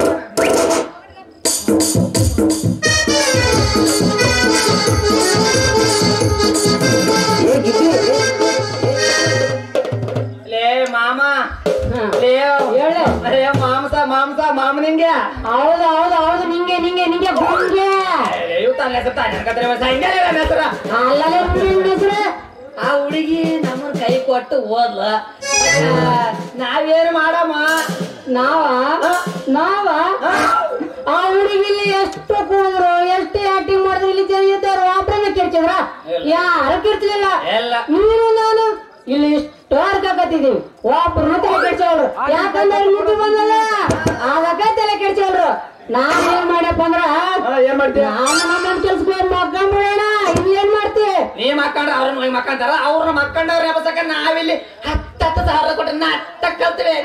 ಏ ಗಿಡ್ಡಿ ಲೇ ಮಾಮ ಲೇ ಅರೇ ಮಾಂಸ ಮಾಂಸ ಮಾಮನಿಂಗೆ ಹೌದು ಹೌದು ಹೌದು ನಿಂಗೆ ನಿಂಗೆ ನಿಂಗೆ ಬಂಗೆ ಅಲ್ಲಲೇ ಹೆಸರು. ಆ ಹುಡುಗಿ ನಮ್ಮನ್ ಕೈ ಕೊಟ್ಟು ಹೋದ್ಲ, ನಾವೇನು ಮಾಡಮ್ಮ? ನಾವ ಆ ಹುಡುಗಿಲಿ ಎಷ್ಟು ಕೂದ್ರು ಎಷ್ಟು ಆಕ್ಟಿಂಗ್ ಮಾಡಿದ್ರು ಇಲ್ಲಿ ಜನ ಇದ್ದಾರು ಒಬ್ಬರನ್ನ ಕಿರ್ಚಿದ್ರ? ಯಾರು ಕಿರ್ಚಲಿಲ್ಲ. ನೀನು ನಾನು ಇಲ್ಲಿ ಇಷ್ಟು ಹರ್ಕಾಕತ್ತಿದೀವಿ, ಒಬ್ರು ತಲೆ ಕೆಡ್ಸೋಳ್ರು. ಯಾಕಂದ್ರೆ ಮುಟ್ಟು ಬಂದಲ್ಲ ಆಗ ತಲೆ ಕೆಡ್ಸೋಳ್ರು. ನಾನೇನ್ ಮಾಡ್ಯಪ್ಪ ಅಂದ್ರ ಏನ್ ಮಾಡ್ತೀಯ? ನಾನು ನಮ್ಮ ಕೆಲ್ಸಕ್ಕೆ ಮಕ್ಕಂಬಿಡೋಣ. ಏನ್ ಮಾಡ್ತಿ? ನೀ ಮಕ್ಕಂಡ್ರ ಅವ್ರನ್ನ ಹೋಗಿ ಮಕ್ಕಂತಾರ, ಅವ್ರನ್ನ ಮಕ್ಕಂಡವ್ರ ಎಬ್ಬಸಕ ನಾವಿಲ್ಲಿ 10,000 ಕೊಟ್ಟು ನಾಟಕ ಕಲ್ತೀವಿ.